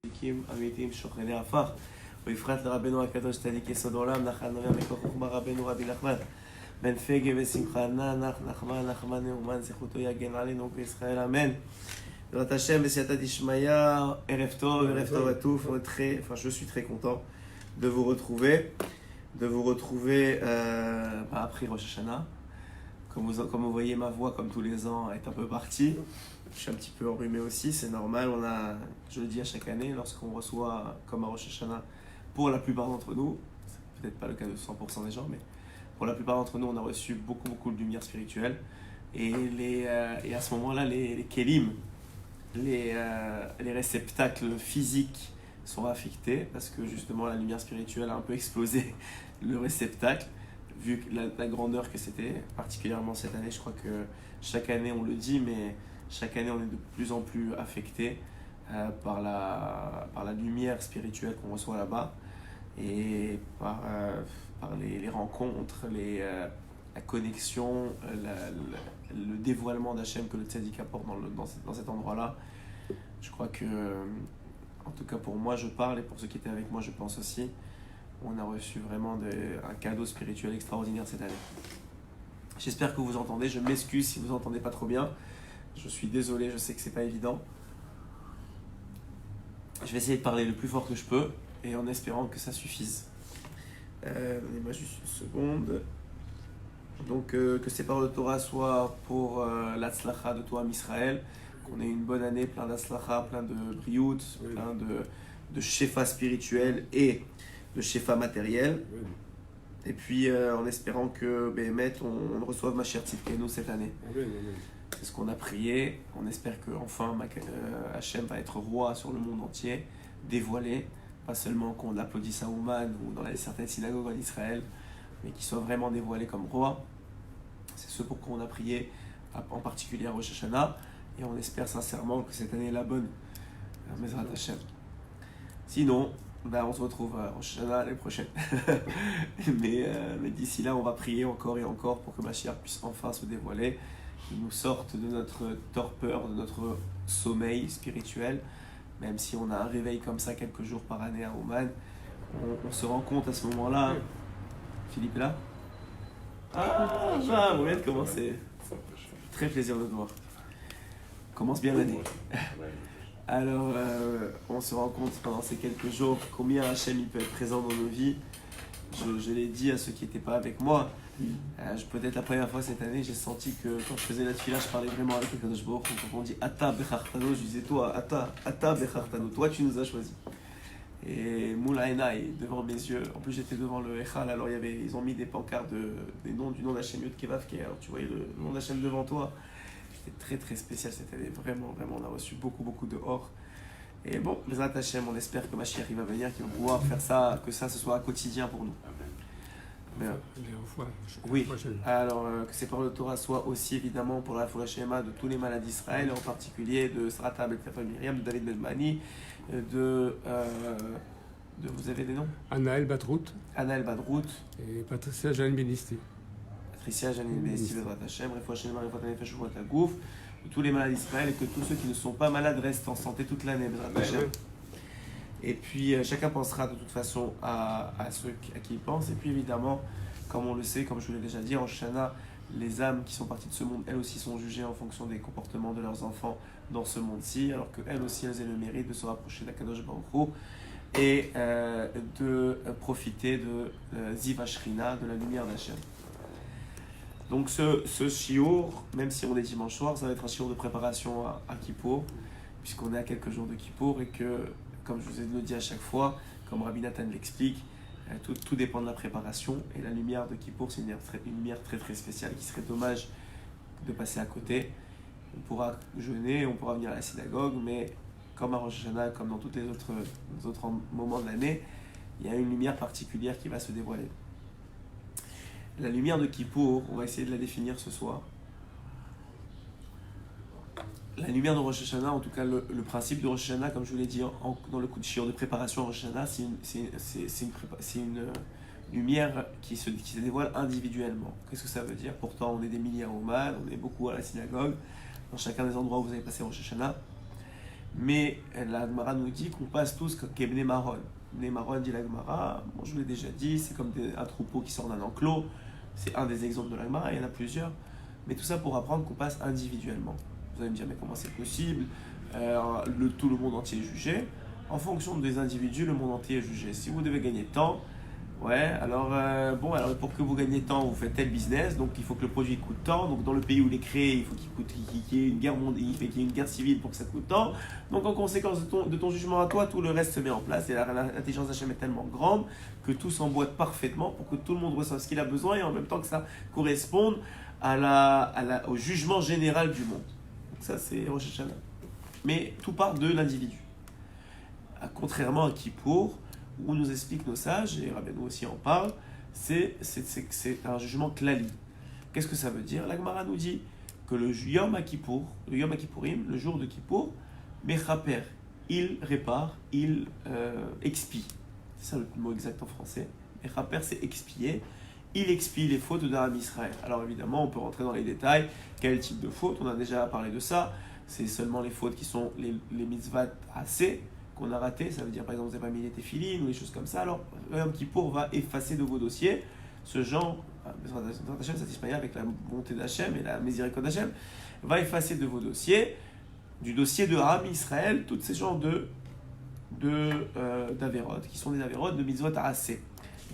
צדיקים אמיתיים שוכני עפר, ובפרט לרבנו הקדוש צדיק יסוד עולם, נחל נובע מכוח חוכמה רבנו רבי נחמן בן פגה ושמחה נח נחמן נאומן זכותו יגן עלינו בישראל אמן. Grâce Hachem, Bessiata Dishmaya, Erev Tov à tous. Je suis très content de vous retrouver, après Rosh Hashanah. Comme vous voyez, ma voix, comme tous les ans, est un peu partie. Je suis un petit peu enrhumé aussi, c'est normal. Je le dis à chaque année, lorsqu'on reçoit, comme à Rosh Hashanah, pour la plupart d'entre nous, c'est peut-être pas le cas de 100% des gens, mais pour la plupart d'entre nous, on a reçu beaucoup de lumière spirituelle. Et à ce moment-là, les kelim, les réceptacles physiques sont affectés parce que justement la lumière spirituelle a un peu explosé le réceptacle, vu la grandeur que c'était, particulièrement cette année. Je crois que chaque année on le dit, mais chaque année on est de plus en plus affecté par la lumière spirituelle qu'on reçoit là-bas et par les rencontres, la connexion, le dévoilement d'Hachem que le tzaddik apporte dans cet endroit-là. Je crois que, en tout cas pour moi je parle, et pour ceux qui étaient avec moi je pense aussi, on a reçu vraiment un cadeau spirituel extraordinaire cette année. J'espère que vous entendez, je m'excuse si vous n'entendez pas trop bien, je suis désolé, je sais que c'est pas évident. Je vais essayer de parler le plus fort que je peux, et en espérant que ça suffise. Donnez-moi juste une seconde. Donc que ces paroles de Torah soient pour l'Atzlacha de toi, Israël, qu'on ait une bonne année, plein d'Atzlacha, plein de briout, plein de shefa spirituel et de shefa matériel. Et puis en espérant que on reçoive Mashiach Tzidkenu cette année. C'est ce qu'on a prié. On espère qu'enfin Hachem va être roi sur le monde entier, dévoilé, pas seulement qu'on l'applaudisse à Ouman ou dans certaines synagogues en Israël, mais qu'il soit vraiment dévoilé comme roi. C'est ce pour quoi on a prié, en particulier à Rosh Hashanah, et on espère sincèrement que cette année est la bonne. Bezrat Hashem. Sinon, on se retrouve à Rosh Hashanah l'année prochaine. mais d'ici là, on va prier encore et encore pour que Mashiach puisse enfin se dévoiler, qu'il nous sorte de notre torpeur, de notre sommeil spirituel. Même si on a un réveil comme ça quelques jours par année à Ouman, on se rend compte à ce moment-là. Philippe est là? Vous venez de commencer. Très plaisir de te voir. Commence bien l'année. Alors, on se rend compte pendant ces quelques jours combien Hachem il peut être présent dans nos vies. Je l'ai dit à ceux qui n'étaient pas avec moi. Peut-être la première fois cette année, j'ai senti que quand je faisais la tefila, je parlais vraiment avec le Kadosh Baruch Hu. Quand on dit Ata Bechartano, je disais toi, Ata Bechartano, toi tu nous as choisis. Et Moula Enai, devant mes yeux, en plus j'étais devant le Echal, alors ils ont mis des pancartes du nom d'Hachem Yod Kevav, alors tu voyais le nom d'Hachem devant toi. C'était très spécial cette année, vraiment, on a reçu beaucoup de or. Et bon, Bezrat Hachem, on espère que Mashiach il va venir, qu'il va pouvoir faire ça, que ça ce soit un quotidien pour nous. Oui, alors que ces paroles de Torah soient aussi évidemment pour la Foula Shema de tous les malades d'Israël, en particulier de Srata Ben Miriam, de David Ben Mani, vous avez des noms? Anaël Badrout et Patricia Janine Benisti. Patricia Janine Benisti, Bezrat Hachem, Refoua Shema, Refoua Tanefesh, Refoua Tagouf, de tous les malades d'Israël, et que tous ceux qui ne sont pas malades restent en santé toute l'année, Bezrat Hachem. Et puis chacun pensera de toute façon à ceux à qui il pense. Et puis évidemment, comme on le sait, comme je vous l'ai déjà dit, en Shana, les âmes qui sont parties de ce monde, elles aussi sont jugées en fonction des comportements de leurs enfants dans ce monde-ci, alors qu'elles aussi, elles aient le mérite de se rapprocher d'Akadosh Baruch Hu et de profiter de Ziva Shrina, de la lumière d'Hachem. Donc ce shiur, même si on est dimanche soir, ça va être un shiur de préparation à Kippour, puisqu'on est à quelques jours de Kippour et que, comme je vous ai dit à chaque fois, comme Rabbi Nathan l'explique, tout dépend de la préparation. Et la lumière de Kippour, c'est une lumière très spéciale qui serait dommage de passer à côté. On pourra jeûner, on pourra venir à la synagogue, mais comme à Rosh Hashanah, comme dans tous les autres moments de l'année, il y a une lumière particulière qui va se dévoiler. La lumière de Kippour, on va essayer de la définir ce soir. La lumière de Rosh Hashanah, en tout cas le principe de Rosh Hashanah, comme je vous l'ai dit dans le coup de shiur de préparation à Rosh Hashanah, c'est une lumière qui se dévoile individuellement. Qu'est-ce que ça veut dire? Pourtant, on est des milliers à Ouman, on est beaucoup à la synagogue, dans chacun des endroits où vous avez passé Rosh Hashanah. Mais la Gemara nous dit qu'on passe tous comme Bnei Maron. Bnei Maron, dit la Gemara, bon, je vous l'ai déjà dit, c'est comme un troupeau qui sort d'un enclos. C'est un des exemples de la Gemara, il y en a plusieurs. Mais tout ça pour apprendre qu'on passe individuellement. Vous allez me dire, mais comment c'est possible? Tout le monde entier est jugé. En fonction des individus, le monde entier est jugé. Si vous devez gagner temps, alors pour que vous gagnez temps, vous faites tel business, donc il faut que le produit coûte tant. Donc dans le pays où il est créé, il faut qu'il y ait une guerre mondiale, qu'il y ait une guerre civile pour que ça coûte tant. Donc en conséquence de ton jugement à toi, tout le reste se met en place. Et l'intelligence d'Hachem est tellement grande que tout s'emboîte parfaitement pour que tout le monde reçoive ce qu'il a besoin et en même temps que ça corresponde au jugement général du monde. Donc ça c'est Rosh Hashanah. Mais tout part de l'individu. Contrairement à Kippour, où nous expliquent nos sages, et Rabbeinu aussi en parle, c'est un jugement klali. Qu'est-ce que ça veut dire? La Gemara nous dit que le Yom HaKippourim, le jour de Kippour, Mechaper, il répare, il expie. C'est ça le mot exact en français. Mechaper, c'est expier. Il expie les fautes d'Aram Israël. Alors évidemment, on peut rentrer dans les détails. Quel type de fautes? On a déjà parlé de ça. C'est seulement les fautes qui sont les mitzvot assez qu'on a raté, ça veut dire par exemple vous n'avez pas mis les téphilines ou des choses comme ça, alors Yom Kippour va effacer de vos dossiers ce genre, ça s'exprime avec la bonté d'Hachem et la miséricorde d'Hachem, va effacer de vos dossiers, du dossier de Ham Israël, tous ces genres d'Averot, qui sont des Averot de mitzvot assez,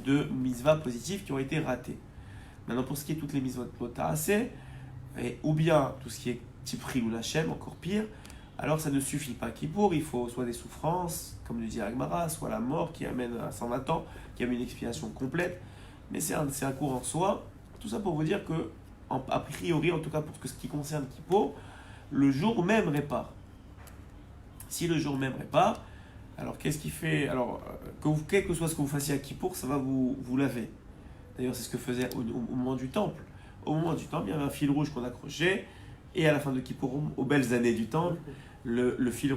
de mitzvahs positifs qui ont été ratés. Maintenant pour ce qui est toutes les mitzvot assez, ou bien tout ce qui est Tipri ou l'Hachem, encore pire, alors ça ne suffit pas. Kippour, il faut soit des souffrances, comme le dit Agmara, soit la mort qui amène à 120 ans, qui amène une expiation complète. Mais c'est un cours en soi. Tout ça pour vous dire que, a priori, en tout cas pour ce qui concerne Kippour, le jour même répare. Si le jour même répare, alors qu'est-ce qui fait? Alors, quel que soit ce que vous fassiez à Kippour, ça va vous laver. D'ailleurs, c'est ce que faisait au moment du temple. Au moment du temple, il y avait un fil rouge qu'on accrochait. Et à la fin de Kippour, aux belles années du temple, le fil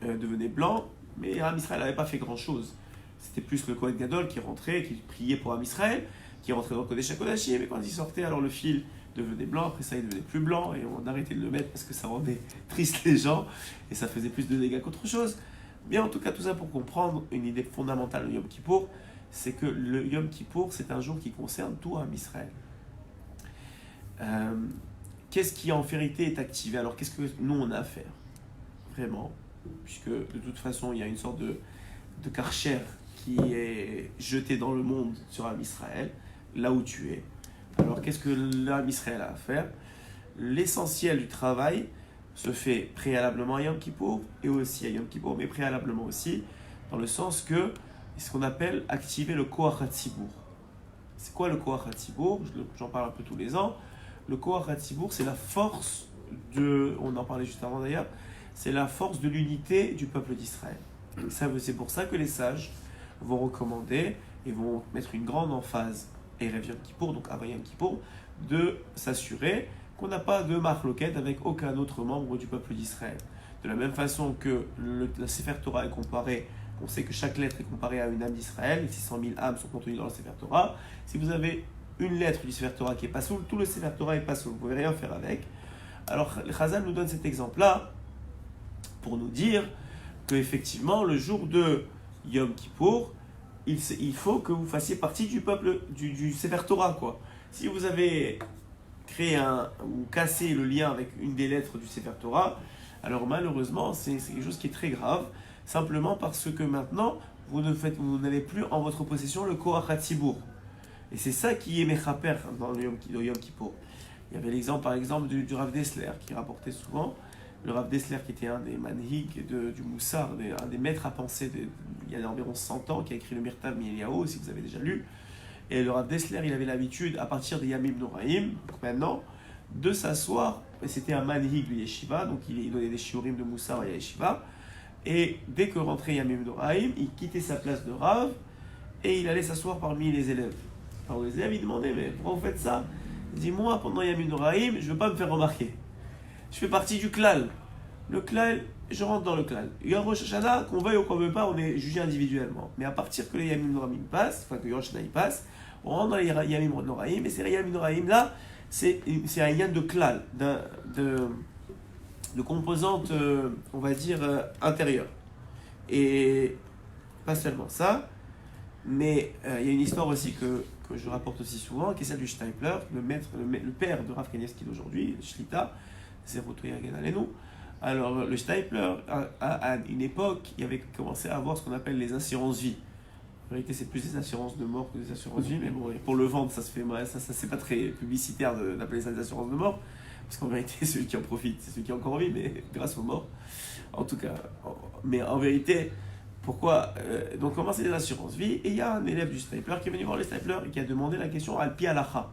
devenait blanc, mais Am Israël n'avait pas fait grand-chose. C'était plus le Kohen Gadol qui rentrait, qui priait pour Am Israël, qui rentrait dans le Kodesh HaKodashim, mais quand il sortait, alors le fil devenait blanc, après ça il devenait plus blanc, et on arrêtait de le mettre parce que ça rendait triste les gens, et ça faisait plus de dégâts qu'autre chose. Mais en tout cas, tout ça pour comprendre une idée fondamentale du Yom Kippour, c'est que le Yom Kippour, c'est un jour qui concerne tout Am Israël. Qu'est-ce qui en vérité est activé? Alors qu'est-ce que nous on a à faire? Vraiment, puisque de toute façon il y a une sorte de karcher qui est jeté dans le monde sur Am Israël, là où tu es. Alors qu'est-ce que l'Am Israël a à faire? L'essentiel du travail se fait préalablement à Yom Kippour et aussi à Yom Kippour, mais préalablement aussi dans le sens que c'est ce qu'on appelle activer le Koach HaTzibur. C'est quoi le Koach HaTzibur? J'en parle un peu tous les ans. Le Koach HaTzibur, c'est la force on en parlait juste avant d'ailleurs, c'est la force de l'unité du peuple d'Israël. C'est pour ça que les sages vont recommander et vont mettre une grande emphase, Erev Yom Kippour, donc avant Yom Kippour, de s'assurer qu'on n'a pas de marloquette avec aucun autre membre du peuple d'Israël. De la même façon que la Sefer Torah est comparée, on sait que chaque lettre est comparée à une âme d'Israël, les 600 000 âmes sont contenues dans la Sefer Torah. Si vous avez une lettre du Sefer Torah qui est pas soul, tout le Sefer Torah est pas soul, vous pouvez rien faire avec. Alors le Chazal nous donne cet exemple-là pour nous dire qu'effectivement le jour de Yom Kippour, il faut que vous fassiez partie du peuple du Sefer Torah, quoi. Si vous avez créé ou cassé le lien avec une des lettres du Sefer Torah, alors malheureusement c'est quelque chose qui est très grave, simplement parce que maintenant vous n'avez plus en votre possession le Koach HaTzibur. Et c'est ça qui est Mechaper dans le Yom Kippour. Il y avait l'exemple par exemple du Rav Dessler qui rapportait souvent, le Rav Dessler qui était un des manhig du Moussar, un des maîtres à penser il y a environ 100 ans, qui a écrit le Mirtav Miliao, si vous avez déjà lu. Et le Rav Dessler, il avait l'habitude, à partir des Yamim Noraim, maintenant, de s'asseoir, et c'était un manhig du Yeshiva, donc il donnait des shiurim de Moussar à Yeshiva, et dès que rentrait Yamim Noraim, il quittait sa place de Rav, et il allait s'asseoir parmi les élèves. Alors les élèves, ils demandaient, mais pourquoi vous faites ça? Il dit, moi, pendant Yamim Noraim, je ne veux pas me faire remarquer. Je fais partie du klal. Le klal, je rentre dans le klal. Yom Rosh Hashanah, qu'on veuille ou qu'on ne veuille pas, on est jugé individuellement. Mais à partir que les Yamim Noraim passent, enfin que Yom Rosh Hashanah passe, on rentre dans les Yamim Noraim, et ces Yamim Noraim là, c'est un yan de klal, de composantes, on va dire, intérieures. Et pas seulement ça, mais il y a une histoire aussi que je rapporte aussi souvent, qui est celle du Steipler, le père de Rav Kanievski d'aujourd'hui, Shlita, Zerotoya Genalenu. Alors, le Steipler, à une époque, il avait commencé à avoir ce qu'on appelle les assurances vie. En vérité, c'est plus des assurances de mort que des assurances vie, mais bon, pour le vendre, ça se fait, ça c'est pas très publicitaire d'appeler ça des assurances de mort, parce qu'en vérité, celui qui en profite, c'est celui qui est encore en vie, mais grâce aux morts. En tout cas, mais en vérité, pourquoi donc, comment c'est des assurances vie? Et il y a un élève du Steipler qui est venu voir le Steipler et qui a demandé la question Al-Pi Halacha,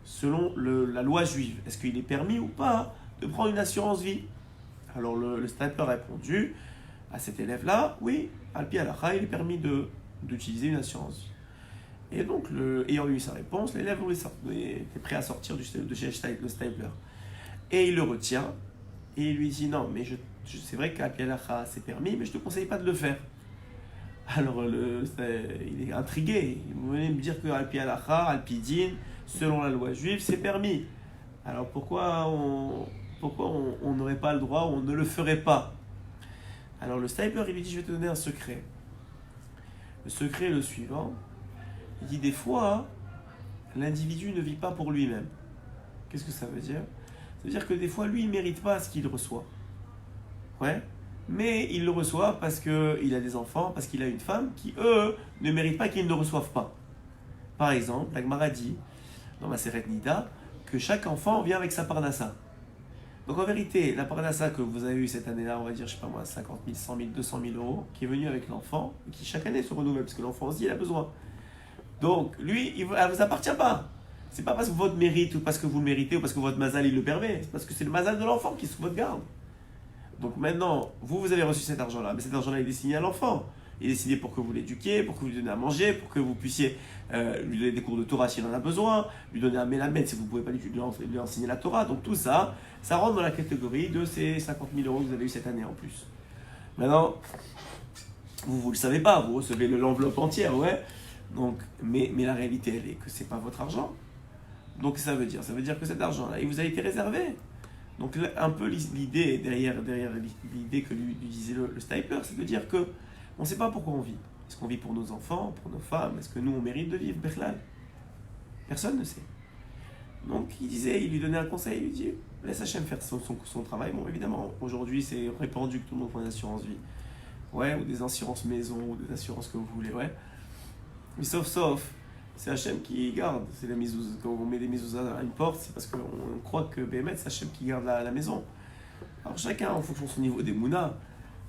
selon la loi juive. Est-ce qu'il est permis ou pas de prendre une assurance vie? Alors le Steipler a répondu à cet élève-là, oui, Al-Pi Halacha, il est permis d'utiliser une assurance vie. Et donc, ayant eu sa réponse, l'élève était prêt à sortir de chez le Steipler. Et il le retient, et il lui dit, non, mais c'est vrai qu'Al-Pi Halacha, c'est permis, mais je ne te conseille pas de le faire. Alors, il est intrigué. Il venait me dire que Al-Pi Halacha, Al-Pi Din, selon la loi juive, c'est permis. Alors, pourquoi on n'aurait pas le droit ou on ne le ferait pas? Alors, le Steipler, il lui dit, je vais te donner un secret. Le secret est le suivant. Il dit, des fois, l'individu ne vit pas pour lui-même. Qu'est-ce que ça veut dire? Ça veut dire que des fois, lui, il ne mérite pas ce qu'il reçoit. Ouais. Mais il le reçoit parce qu'il a des enfants, parce qu'il a une femme qui, eux, ne méritent pas qu'ils ne le reçoivent pas. Par exemple, la Gemara dit, dans ma Maseret Nida, que chaque enfant vient avec sa parnassa. Donc en vérité, la parnassa que vous avez eue cette année-là, on va dire, je sais pas moi, 50 000, 100 000, 200 000 euros, qui est venue avec l'enfant, et qui chaque année se renouvelle, parce que l'enfant aussi, il a besoin. Donc lui, elle ne vous appartient pas. C'est pas parce que votre mérite, ou parce que vous le méritez, ou parce que votre mazal, il le permet. C'est parce que c'est le mazal de l'enfant qui est sous votre garde. Donc maintenant, vous avez reçu cet argent-là, mais cet argent-là est destiné à l'enfant. Il est destiné pour que vous l'éduquiez, pour que vous lui donniez à manger, pour que vous puissiez lui donner des cours de Torah s'il en a besoin, lui donner un mélamède si vous ne pouvez pas lui enseigner la Torah. Donc tout ça, ça rentre dans la catégorie de ces 50 000 euros que vous avez eu cette année en plus. Maintenant, vous ne le savez pas, vous recevez l'enveloppe entière, ouais. Donc, mais la réalité, elle est que ce n'est pas votre argent. Donc ça veut dire que cet argent-là, il vous a été réservé. Donc un peu l'idée derrière l'idée que lui disait le Steipler, c'est de dire que on ne sait pas pourquoi on vit. Est-ce qu'on vit pour nos enfants, pour nos femmes? Est-ce que nous on mérite de vivre, Bechlal? Personne ne sait. Donc il lui donnait un conseil, il lui dit laisse Hachem faire son travail. Bon, évidemment, aujourd'hui c'est répandu que tout le monde prend une assurance vie. Ouais, ou des assurances maison, ou des assurances que vous voulez, ouais. Mais sauf, c'est Hachem qui garde. C'est la mizouza. Quand on met des mizouza à une porte, c'est parce qu'on croit que Bémet, c'est Hachem qui garde la maison. Alors chacun, en fonction de son niveau d'émouna,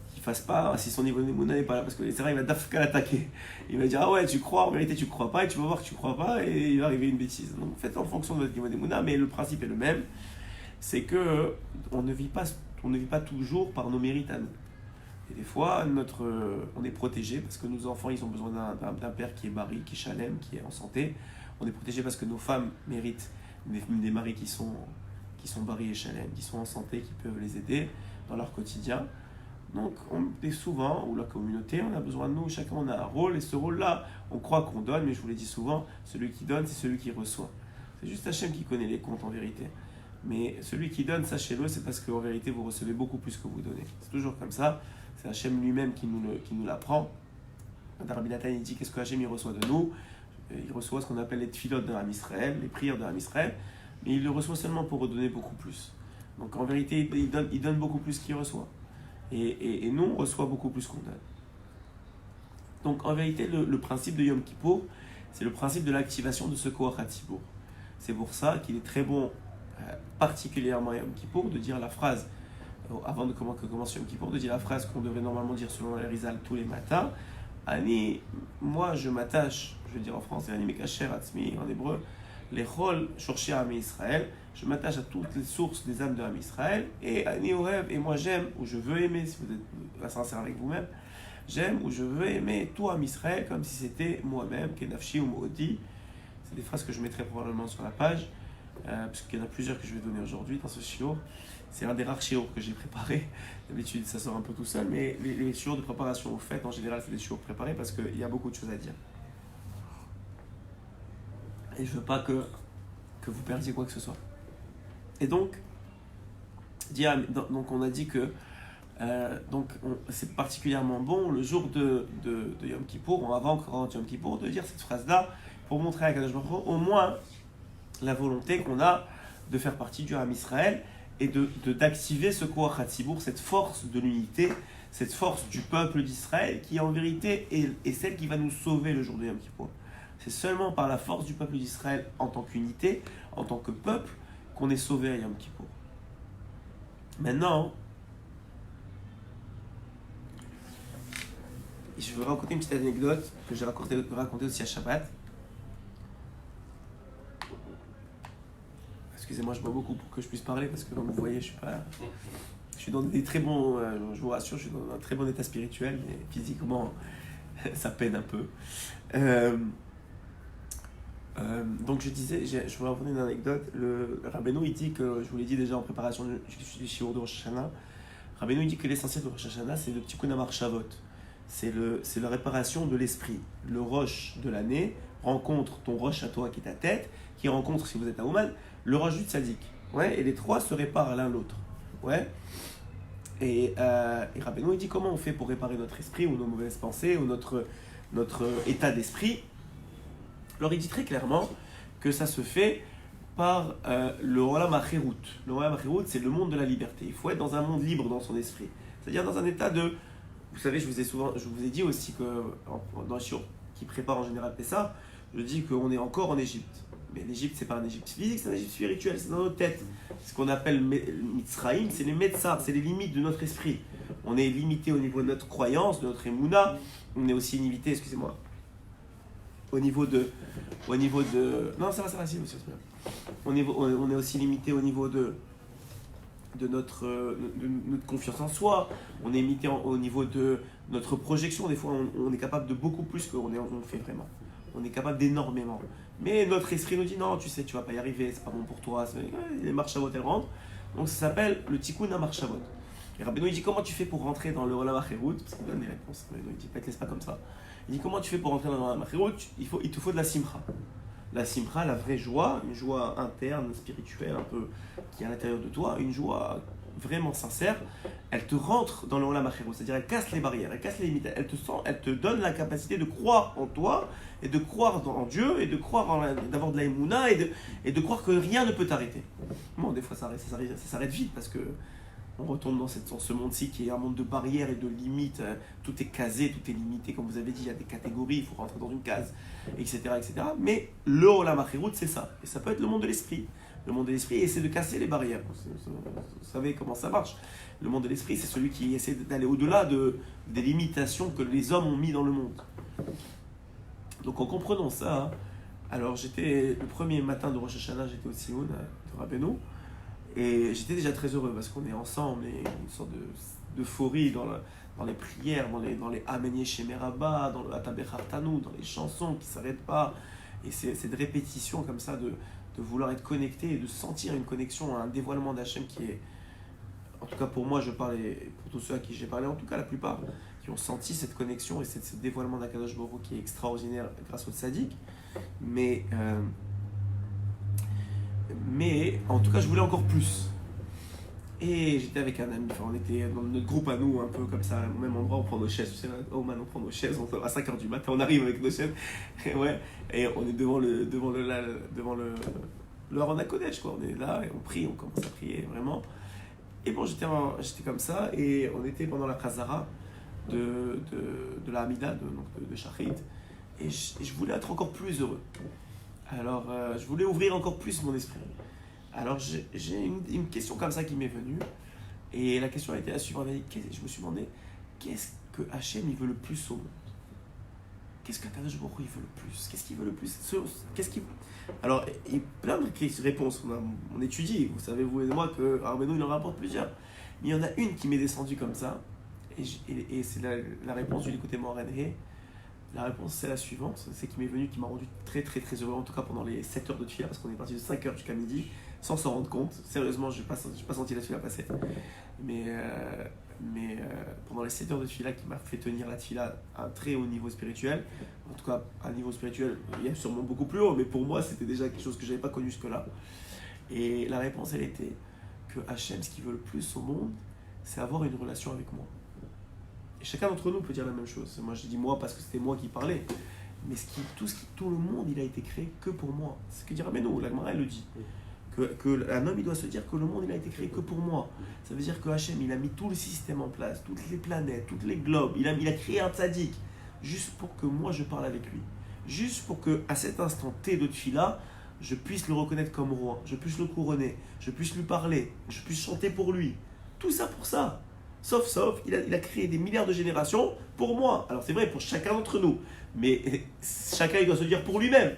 qu'il fasse pas, si son niveau d'émouna n'est pas là, parce que c'est vrai, il va d'afka l'attaquer. Il va dire, ah ouais, tu crois, en vérité tu crois pas, et tu vas voir que tu crois pas, et il va arriver une bêtise. Donc faites en fonction de votre niveau d'émouna, mais le principe est le même. C'est que on ne vit pas toujours par nos mérites à nous. Et des fois, on est protégé parce que nos enfants, ils ont besoin d'un père qui est bari, qui est chalem, qui est en santé. On est protégé parce que nos femmes méritent des maris qui sont bari et chalem, qui sont en santé, qui peuvent les aider dans leur quotidien. Donc, souvent, ou la communauté, on a besoin de nous, chacun on a un rôle, et ce rôle-là, on croit qu'on donne, mais je vous l'ai dit souvent, celui qui donne, c'est celui qui reçoit. C'est juste Hachem qui connaît les comptes en vérité. Mais celui qui donne, sachez-le, c'est parce qu'en vérité, vous recevez beaucoup plus que vous donnez. C'est toujours comme ça. C'est Hachem lui-même qui nous l'apprend. Rabbi Nathan, il dit qu'est-ce que Hachem il reçoit de nous? Il reçoit ce qu'on appelle les tfilotes de Ram Israël, les prières de Ram Israël, mais il le reçoit seulement pour redonner beaucoup plus. Donc en vérité, il donne beaucoup plus qu'il reçoit. Et nous, on reçoit beaucoup plus qu'on donne. Donc en vérité, le principe de Yom Kippour, c'est le principe de l'activation de ce Koach HaTzibour. C'est pour ça qu'il est très bon, particulièrement à Yom Kippour, de dire la phrase, avant que commence Yom Kippour, de dire la phrase qu'on devrait normalement dire selon la Rizal tous les matins. Ani, moi je m'attache, je veux dire en français, Ani Mekacher Atzmi en hébreu, les Chol Shorshi Ami Israël, je m'attache à toutes les sources des âmes de Ami Israël, et Ani Orev, et moi j'aime, ou je veux aimer, si vous êtes sincère avec vous-même, j'aime ou je veux aimer tout Ami Israël comme si c'était moi-même, Kenafshi ou Moodi. C'est des phrases que je mettrai probablement sur la page, parce qu'il y en a plusieurs que je vais donner aujourd'hui dans ce shiur. C'est un des rares shiur que j'ai préparé. D'habitude, ça sort un peu tout seul, mais les shiur de préparation aux fêtes, en général, c'est des shiur préparés parce qu'il y a beaucoup de choses à dire. Et je veux pas que vous perdiez quoi que ce soit. Et donc, Donc on a dit que c'est particulièrement bon le jour de Yom Kippour, avant encore Yom Kippour, de dire cette phrase-là pour montrer à Kadosh Baruch Hu au moins la volonté qu'on a de faire partie du Ham Israël et d'activer ce Koach HaTzibour, cette force de l'unité, cette force du peuple d'Israël qui en vérité est celle qui va nous sauver le jour de Yom Kippour. C'est seulement par la force du peuple d'Israël en tant qu'unité, en tant que peuple, qu'on est sauvé à Yom Kippour. Maintenant, je vais raconter une petite anecdote que j'ai racontée aussi à Shabbat. Excusez-moi, je bois beaucoup pour que je puisse parler parce que comme vous voyez, je suis dans des très bons, je vous rassure, je suis dans un très bon état spirituel, mais physiquement, ça peine un peu. Donc je disais, je vais raconter une anecdote. Le Rabbeinu, il dit que, je vous l'ai dit déjà en préparation du shiur de Rosh Hashanah, Rabbeinu, il dit que l'essentiel de Rosh Hashanah, c'est le Tikkun HaMachshavot. C'est la réparation de l'esprit. Le Rosh de l'année rencontre ton Rosh à toi qui est ta tête, qui rencontre, si vous êtes à Ouman, le Rosh du Tzadik. Ouais, et les trois se réparent l'un l'autre. Ouais. Et Rabbeinu, il dit comment on fait pour réparer notre esprit ou nos mauvaises pensées ou notre état d'esprit. Alors il dit très clairement que ça se fait par le Olam HaCherut. Le Olam HaCherut, c'est le monde de la liberté. Il faut être dans un monde libre dans son esprit. C'est-à-dire dans un état de... Vous savez, je vous ai dit aussi que dans le shiur qui prépare en général Pessah, je dis qu'on est encore en Égypte. Mais l'Égypte, c'est pas un Égypte physique, c'est un Égypte spirituel, c'est dans notre tête. Ce qu'on appelle Mitzraïm, c'est les Metzar, c'est les limites de notre esprit. On est limité au niveau de notre croyance, de notre émouna. On est aussi limité, excusez-moi, au niveau de... Non, ça va, si, monsieur. On est aussi limité au niveau de notre confiance en soi. On est limité au niveau de notre projection. Des fois, on est capable de beaucoup plus qu'on fait vraiment. On est capable d'énormément. Mais notre esprit nous dit non, tu sais, tu vas pas y arriver, c'est pas bon pour toi. Les marchavot, elles rentrent. Donc ça s'appelle le tikkun ha-marchavot. Et Rabbeinu, il dit comment tu fais pour rentrer dans le Olam HaCherut, parce qu'il donne des réponses. Il dit pas, te laisse pas comme ça. Il dit comment tu fais pour rentrer dans le Olam HaCherut, il te faut de la simcha. La simcha, la vraie joie, une joie interne, spirituelle, un peu qui est à l'intérieur de toi, une joie vraiment sincère, elle te rentre dans le Olam HaCherut, c'est-à-dire elle casse les barrières, elle casse les limites, elle te donne la capacité de croire en toi, et de croire en Dieu, et de croire d'avoir de la émouna, et de croire que rien ne peut t'arrêter. Bon, des fois ça s'arrête vite, parce que on retombe dans ce monde-ci qui est un monde de barrières et de limites. Tout est casé, tout est limité. Comme vous avez dit, il y a des catégories, il faut rentrer dans une case, etc. etc. Mais le Olam HaCherut, c'est ça. Et ça peut être le monde de l'esprit. Le monde de l'esprit essaie de casser les barrières. Vous savez comment ça marche. Le monde de l'esprit, c'est celui qui essaie d'aller au-delà des limitations que les hommes ont mis dans le monde. Donc en comprenant ça, alors j'étais, le premier matin de Rosh Hashanah, j'étais au Tzioun de Rabbeinu. Et j'étais déjà très heureux parce qu'on est ensemble et une sorte d'euphorie dans les prières, dans les Amenye Shemeraba, dans le Atabech Hartanu, dans les chansons qui ne s'arrêtent pas. Et c'est de répétition comme ça, de vouloir être connecté et de sentir une connexion à un dévoilement d'Hachem qui est, en tout cas pour moi, je parle et pour tous ceux à qui j'ai parlé, en tout cas la plupart, qui ont senti cette connexion et ce dévoilement d'Akadosh Baruch Hu qui est extraordinaire grâce au tzaddik. Mais en tout cas, je voulais encore plus. Et j'étais avec un ami, enfin, on était dans notre groupe à nous, un peu comme ça, au même endroit, on prend nos chaises. Tu sais, on prend nos chaises, à 5h du matin, on arrive avec nos chaises. Et, ouais, et on est devant le Aron HaKodesh, quoi. On est là et on prie, on commence à prier, vraiment. Et bon, j'étais comme ça, et on était pendant la Khazara de la Hamida, de Shachrit. Et je voulais être encore plus heureux. Alors, je voulais ouvrir encore plus mon esprit. Alors, j'ai une question comme ça qui m'est venue. Et la question a été la suivante. Je me suis demandé, qu'est-ce que Hachem il veut le plus au monde? Qu'est-ce qu'Akadosh Baruch Hu il veut le plus? Qu'est-ce qu'il veut le plus? Alors, il y a plein de réponses. On étudie. Vous savez, vous et moi, que Rabbeinu, il en rapporte plusieurs. Mais il y en a une qui m'est descendue comme ça. Et c'est la réponse du côté Mohamed. La réponse, c'est la suivante. C'est qui m'est venue, qui m'a rendu très très très heureux, en tout cas pendant les 7 heures de tefila, parce qu'on est parti de 5h jusqu'à midi, sans s'en rendre compte. Sérieusement, je n'ai pas senti la tefila passer. Mais pendant les 7 heures de tefila, qui m'a fait tenir la tefila à un très haut niveau spirituel, en tout cas, à un niveau spirituel, il y a sûrement beaucoup plus haut, mais pour moi, c'était déjà quelque chose que je n'avais pas connu jusque-là. Et la réponse, elle était que que Hachem, ce qu'il veut le plus au monde, c'est avoir une relation avec moi. Et chacun d'entre nous peut dire la même chose. Moi, je dis moi parce que c'était moi qui parlais. Mais tout le monde, il a été créé que pour moi. C'est ce que dit Rabbeinu, la Gemara, elle le dit. Un homme, il doit se dire que le monde, il a été créé que pour moi. Ça veut dire que Hachem, il a mis tout le système en place, toutes les planètes, tous les globes. Il a créé un tzaddik, juste pour que moi, je parle avec lui. Juste pour qu'à cet instant T de Tfila, je puisse le reconnaître comme roi, je puisse le couronner, je puisse lui parler, je puisse chanter pour lui. Tout ça pour ça. Sauf, il a créé des milliards de générations pour moi. Alors c'est vrai pour chacun d'entre nous, mais chacun il doit se dire pour lui-même.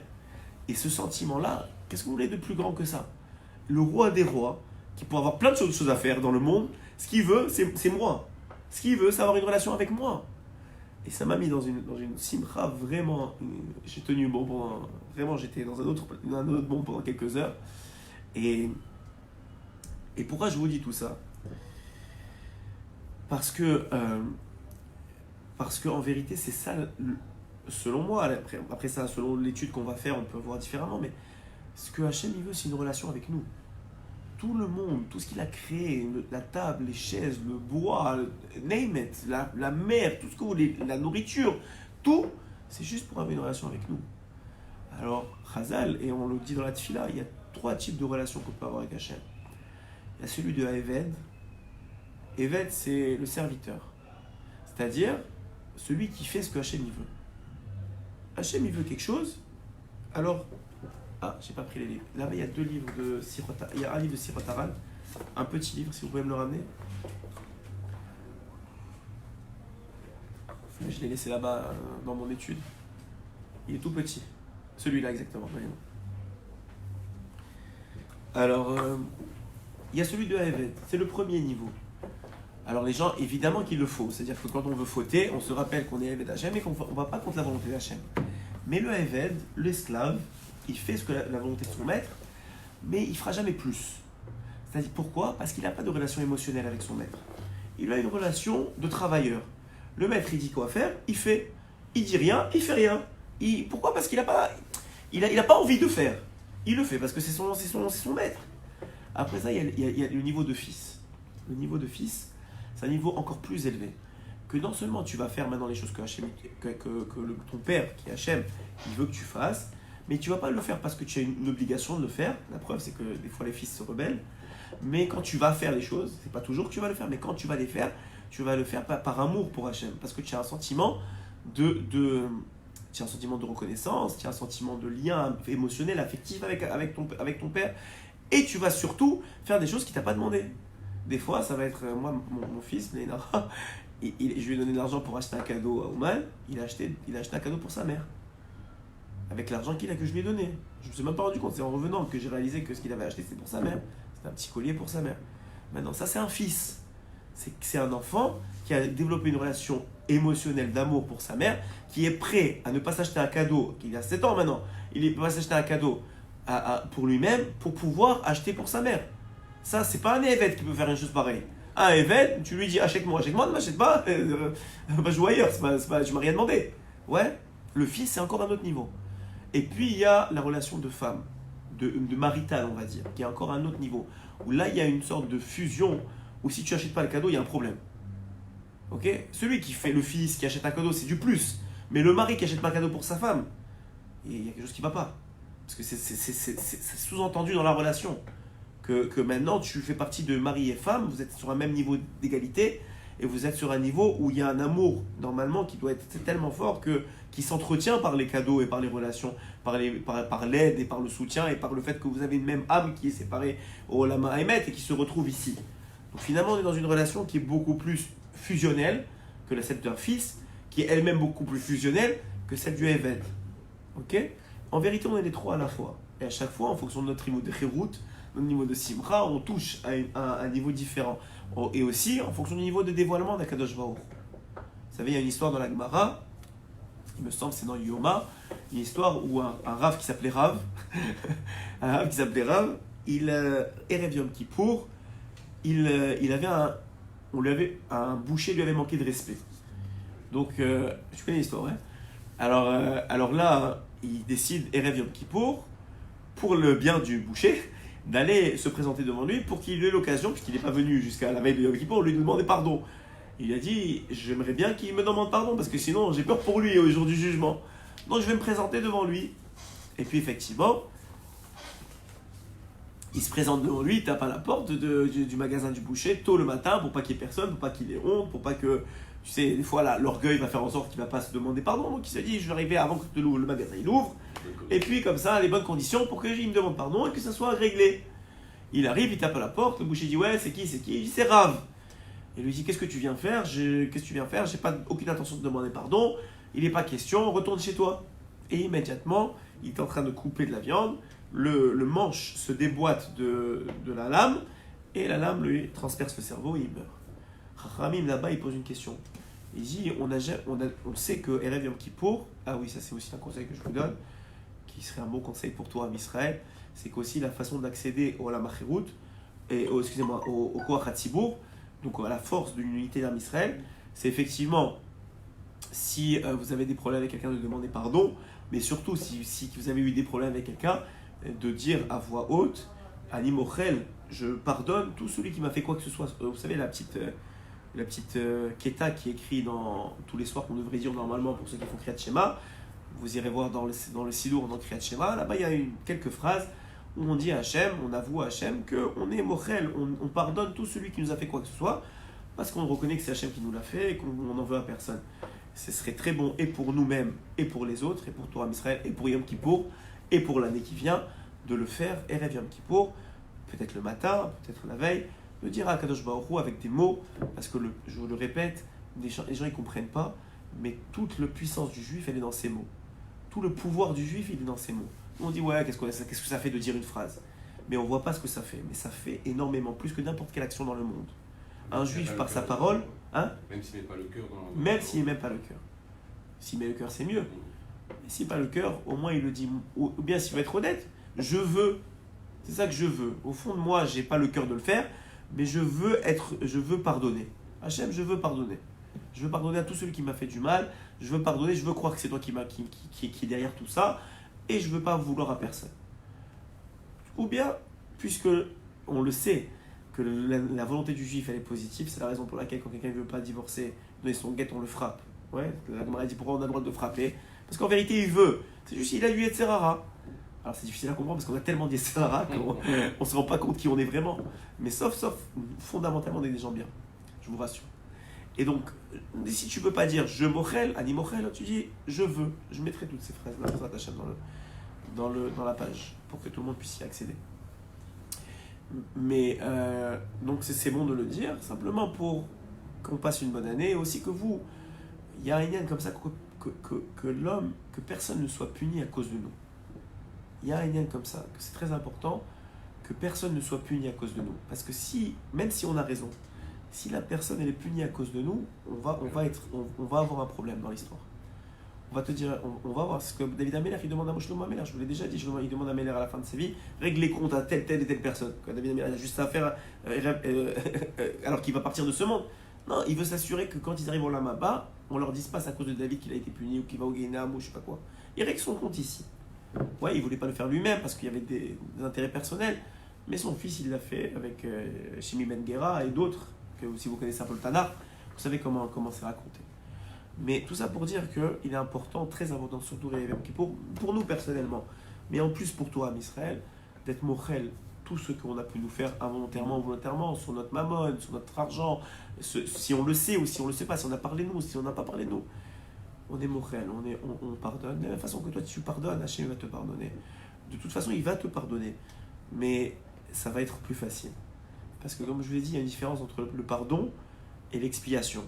Et ce sentiment-là, qu'est-ce que vous voulez de plus grand que ça? Le roi des rois, qui peut avoir plein de choses à faire dans le monde, ce qu'il veut, c'est moi. Ce qu'il veut, c'est avoir une relation avec moi. Et ça m'a mis dans une simcha vraiment. J'ai tenu bon pendant. Vraiment, j'étais dans un autre monde pendant quelques heures. Et pourquoi je vous dis tout ça? Parce que en vérité, c'est ça, selon moi. Après ça, selon l'étude qu'on va faire, on peut voir différemment. Mais ce que Hachem il veut, c'est une relation avec nous. Tout le monde, tout ce qu'il a créé, la table, les chaises, le bois, name it, la mer, tout ce que vous voulez, la nourriture, tout, c'est juste pour avoir une relation avec nous. Alors, Chazal, et on le dit dans la Tfila, il y a 3 types de relations qu'on peut avoir avec Hachem. Il y a celui de Eved. Eved, c'est le serviteur. C'est-à-dire, celui qui fait ce que Hachem il veut. Hachem il veut quelque chose, alors... Ah, j'ai pas pris les livres. Là-bas, il y a 2 livres de Sirot. Il y a un livre de Sirot Haran, un petit livre, si vous pouvez me le ramener. Je l'ai laissé là-bas dans mon étude. Il est tout petit. Celui-là, exactement. Alors, il y a celui de Eved. C'est le premier niveau. Alors, les gens, évidemment qu'il le faut. C'est-à-dire que quand on veut fauter, on se rappelle qu'on est Eved Hachem et qu'on ne va pas contre la volonté d'Hachem. Mais le Eved, l'esclave, il fait ce que la volonté de son maître, mais il ne fera jamais plus. C'est-à-dire pourquoi? Parce qu'il n'a pas de relation émotionnelle avec son maître. Il a une relation de travailleur. Le maître, il dit quoi faire, il fait. Il dit rien, il fait rien. Pourquoi? Parce qu'il n'a pas, pas envie de faire. Il le fait parce que c'est son maître. Après ça, il y a le niveau de fils. Le niveau de fils, c'est un niveau encore plus élevé. Que non seulement tu vas faire maintenant les choses que ton père, qui est Hachem, il veut que tu fasses, mais tu ne vas pas le faire parce que tu as une obligation de le faire. La preuve, c'est que des fois les fils se rebellent. Mais quand tu vas faire les choses, c'est pas toujours que tu vas le faire, mais quand tu vas les faire, tu vas le faire par amour pour Hachem. Parce que tu as un sentiment tu as un sentiment de reconnaissance, tu as un sentiment de lien émotionnel, affectif avec ton père. Et tu vas surtout faire des choses qu'il ne t'a pas demandé. Des fois, ça va être, moi, mon fils, Lénara, je lui ai donné de l'argent pour acheter un cadeau à Ouman, il a acheté un cadeau pour sa mère. Avec l'argent que je lui ai donné. Je ne me suis même pas rendu compte, c'est en revenant que j'ai réalisé que ce qu'il avait acheté, c'était pour sa mère. C'était un petit collier pour sa mère. Maintenant, ça, c'est un fils. C'est un enfant qui a développé une relation émotionnelle d'amour pour sa mère, qui est prêt à ne pas s'acheter un cadeau, qu'il a 7 ans maintenant, il ne peut pas s'acheter un cadeau pour lui-même, pour pouvoir acheter pour sa mère. Ça, c'est pas un évêque qui peut faire une chose pareille. Un évêque, tu lui dis achète-moi, ne m'achète pas, va jouer ailleurs, je ne m'ai rien demandé. Ouais, le fils, c'est encore un autre niveau. Et puis, il y a la relation de femme, de maritale, on va dire, qui est encore un autre niveau. Où là, il y a une sorte de fusion, où si tu n'achètes pas le cadeau, il y a un problème. Ok? Celui qui fait le fils, qui achète un cadeau, c'est du plus. Mais le mari qui achète pas un cadeau pour sa femme, il y a quelque chose qui ne va pas. Parce que c'est sous-entendu dans la relation. Que maintenant, tu fais partie de mari et femme, vous êtes sur un même niveau d'égalité, et vous êtes sur un niveau où il y a un amour, normalement, qui doit être tellement fort qui s'entretient par les cadeaux et par les relations, par l'aide et par le soutien et par le fait que vous avez une même âme qui est séparée au Lama Haïmet et qui se retrouve ici. Donc finalement, on est dans une relation qui est beaucoup plus fusionnelle que celle d'un fils, qui est elle-même beaucoup plus fusionnelle que celle du Eved. Ok? En vérité, on est les 3 à la fois. Et à chaque fois, en fonction de notre niveau de Khérout, notre niveau de Simcha, on touche à un niveau différent. Et aussi, en fonction du niveau de dévoilement d'Akadosh Baruch. Vous savez, il y a une histoire dans la Gemara, il me semble, c'est dans Yoma, une histoire où un Rav qui s'appelait Rav, Erev Yom Kippour, un boucher lui avait manqué de respect. Donc, tu connais l'histoire, hein? Alors là, il décide, Erev Yom Kippour, pour le bien du boucher, d'aller se présenter devant lui pour qu'il ait l'occasion, puisqu'il n'est pas venu jusqu'à la veille de Yom Kippour, lui demander pardon. Il lui a dit, j'aimerais bien qu'il me demande pardon, parce que sinon j'ai peur pour lui au jour du jugement. Donc je vais me présenter devant lui. Et puis effectivement, il se présente devant lui, il tape à la porte du magasin du boucher tôt le matin pour pas qu'il y ait personne, pour pas qu'il ait honte, pour pas que, tu sais, des fois là, l'orgueil va faire en sorte qu'il va pas se demander pardon. Donc il se dit, je vais arriver avant que le magasin il ouvre, et puis comme ça, les bonnes conditions pour qu'il me demande pardon et que ça soit réglé. Il arrive, il tape à la porte, le boucher dit, ouais, c'est qui? Il dit, c'est Rav. Il lui dit, qu'est-ce que tu viens faire? J'ai pas aucune intention de demander pardon, il n'est pas question, retourne chez toi. Et immédiatement, il est en train de couper de la viande. Le manche se déboîte de la lame et la lame lui transperce le cerveau et il meurt. Ramim là-bas, il pose une question. Il dit, on sait que Erev Yom Kippour, ah oui, ça c'est aussi un conseil que je vous donne, qui serait un bon conseil pour toi, Israël, c'est qu'aussi la façon d'accéder au Olam HaChirut, et au Koach HaTzibour, donc à la force de l'unité d'Am Israël, c'est effectivement, si vous avez des problèmes avec quelqu'un, de demander pardon, mais surtout si vous avez eu des problèmes avec quelqu'un, de dire à voix haute, Ani Mochel, je pardonne tout celui qui m'a fait quoi que ce soit. Vous savez, la petite Keta qui est écrite tous les soirs qu'on devrait dire normalement pour ceux qui font Kriyat Shema. Vous irez voir dans le Sidour, dans Kriyat Shema. Là-bas, il y a quelques phrases où on dit à Hachem, on avoue à Hachem qu'on est Mochel, on pardonne tout celui qui nous a fait quoi que ce soit, parce qu'on reconnaît que c'est Hachem qui nous l'a fait et qu'on n'en veut à personne. Ce serait très bon et pour nous-mêmes, et pour les autres, et pour toi, Israël, et pour Yom Kippour, et pour l'année qui vient, de le faire, Erev Yom Kippour, peut-être le matin, peut-être la veille, de dire à Kadosh Baruch Hu avec des mots, parce que je le répète, les gens ils ne comprennent pas, mais toute la puissance du juif, elle est dans ces mots. Tout le pouvoir du juif, il est dans ces mots. On dit, ouais, qu'est-ce que ça fait de dire une phrase? Mais on ne voit pas ce que ça fait. Mais ça fait énormément, plus que n'importe quelle action dans le monde. Un juif, par sa parole, hein? Même s'il ne met pas le cœur dans Même s'il ne met pas le cœur. S'il met le cœur, c'est mieux. Mais s'il n'a pas le cœur, au moins il le dit. Ou bien s'il veut être honnête, je veux. C'est ça que je veux. Au fond de moi, je n'ai pas le cœur de le faire, mais je veux pardonner. Hachem, je veux pardonner. Je veux pardonner à tout celui qui m'a fait du mal. Je veux pardonner, je veux croire que c'est toi qui est derrière tout ça. Et je ne veux pas vouloir à personne. Ou bien, puisque on le sait, que la volonté du juif, elle est positive, c'est la raison pour laquelle quand quelqu'un ne veut pas divorcer, donner son guet, on le frappe. Ouais, la Gemara dit pourquoi on a le droit de le frapper? Parce qu'en vérité, il veut. C'est juste qu'il a du Yetzer Hara. Alors c'est difficile à comprendre parce qu'on a tellement d'Yetzer Hara qu'on ne se rend pas compte qui on est vraiment. Mais sauf, fondamentalement, on est des gens bien. Je vous rassure. Et donc, si tu ne peux pas dire je mochel, ani mochel, tu dis je veux. Je mettrai toutes ces phrases-là dans la page pour que tout le monde puisse y accéder. Mais donc c'est bon de le dire, simplement pour qu'on passe une bonne année, et aussi que vous, il y a un lien comme ça que l'homme, que personne ne soit puni à cause de nous. Il y a un lien comme ça, que c'est très important que personne ne soit puni à cause de nous. Parce que même si on a raison, si la personne elle est punie à cause de nous, on va avoir un problème dans l'histoire. On va te dire, on va voir ce que David Ameller, il demande à Shlomo Ameller, je vous l'ai déjà dit, il demande à Ameller à la fin de sa vie, règle les comptes à telle et telle personne. Quand David Ameller a juste à faire, alors qu'il va partir de ce monde. Non, il veut s'assurer que quand ils arrivent au Lamaba, on leur dise pas c'est à cause de David qu'il a été puni ou qu'il va au Guénam ou je sais pas quoi. Il règle son compte ici. Ouais, il voulait pas le faire lui-même parce qu'il y avait des intérêts personnels, mais son fils il l'a fait avec Shimi Ben Gera et d'autres, que si vous connaissez un peu le Tanakh, vous savez comment c'est raconté. Mais tout ça pour dire qu'il est important, très important, surtout pour nous personnellement, mais en plus pour toi, Israël, d'être mochel, tout ce qu'on a pu nous faire involontairement ou volontairement, sur notre mammon, sur notre argent, si on le sait ou si on ne le sait pas, si on a parlé de nous, si on n'a pas parlé de nous. On est mochel, on pardonne. De la même façon que toi tu pardonnes, Hachem va te pardonner. De toute façon, il va te pardonner. Mais ça va être plus facile. Parce que comme je vous l'ai dit, il y a une différence entre le pardon et l'expiation.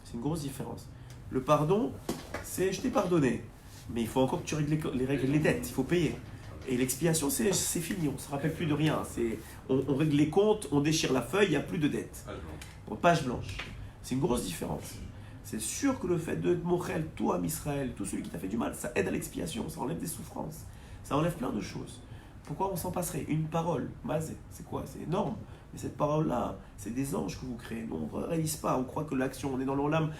C'est une grosse différence. Le pardon, c'est je t'ai pardonné, mais il faut encore que tu règles les dettes, il faut payer. Et l'expiation, c'est fini, on ne se rappelle plus de rien. On règle les comptes, on déchire la feuille, il n'y a plus de dettes. Page blanche. C'est une grosse différence. C'est sûr que le fait de mochel, toi, Israël, tout celui qui t'a fait du mal, ça aide à l'expiation, ça enlève des souffrances, ça enlève plein de choses. Pourquoi on s'en passerait? Une parole, mazé, c'est quoi? C'est énorme. Mais cette parole-là, c'est des anges que vous créez. Nous, on ne réalise pas. On croit que l'action, on est dans l'Olam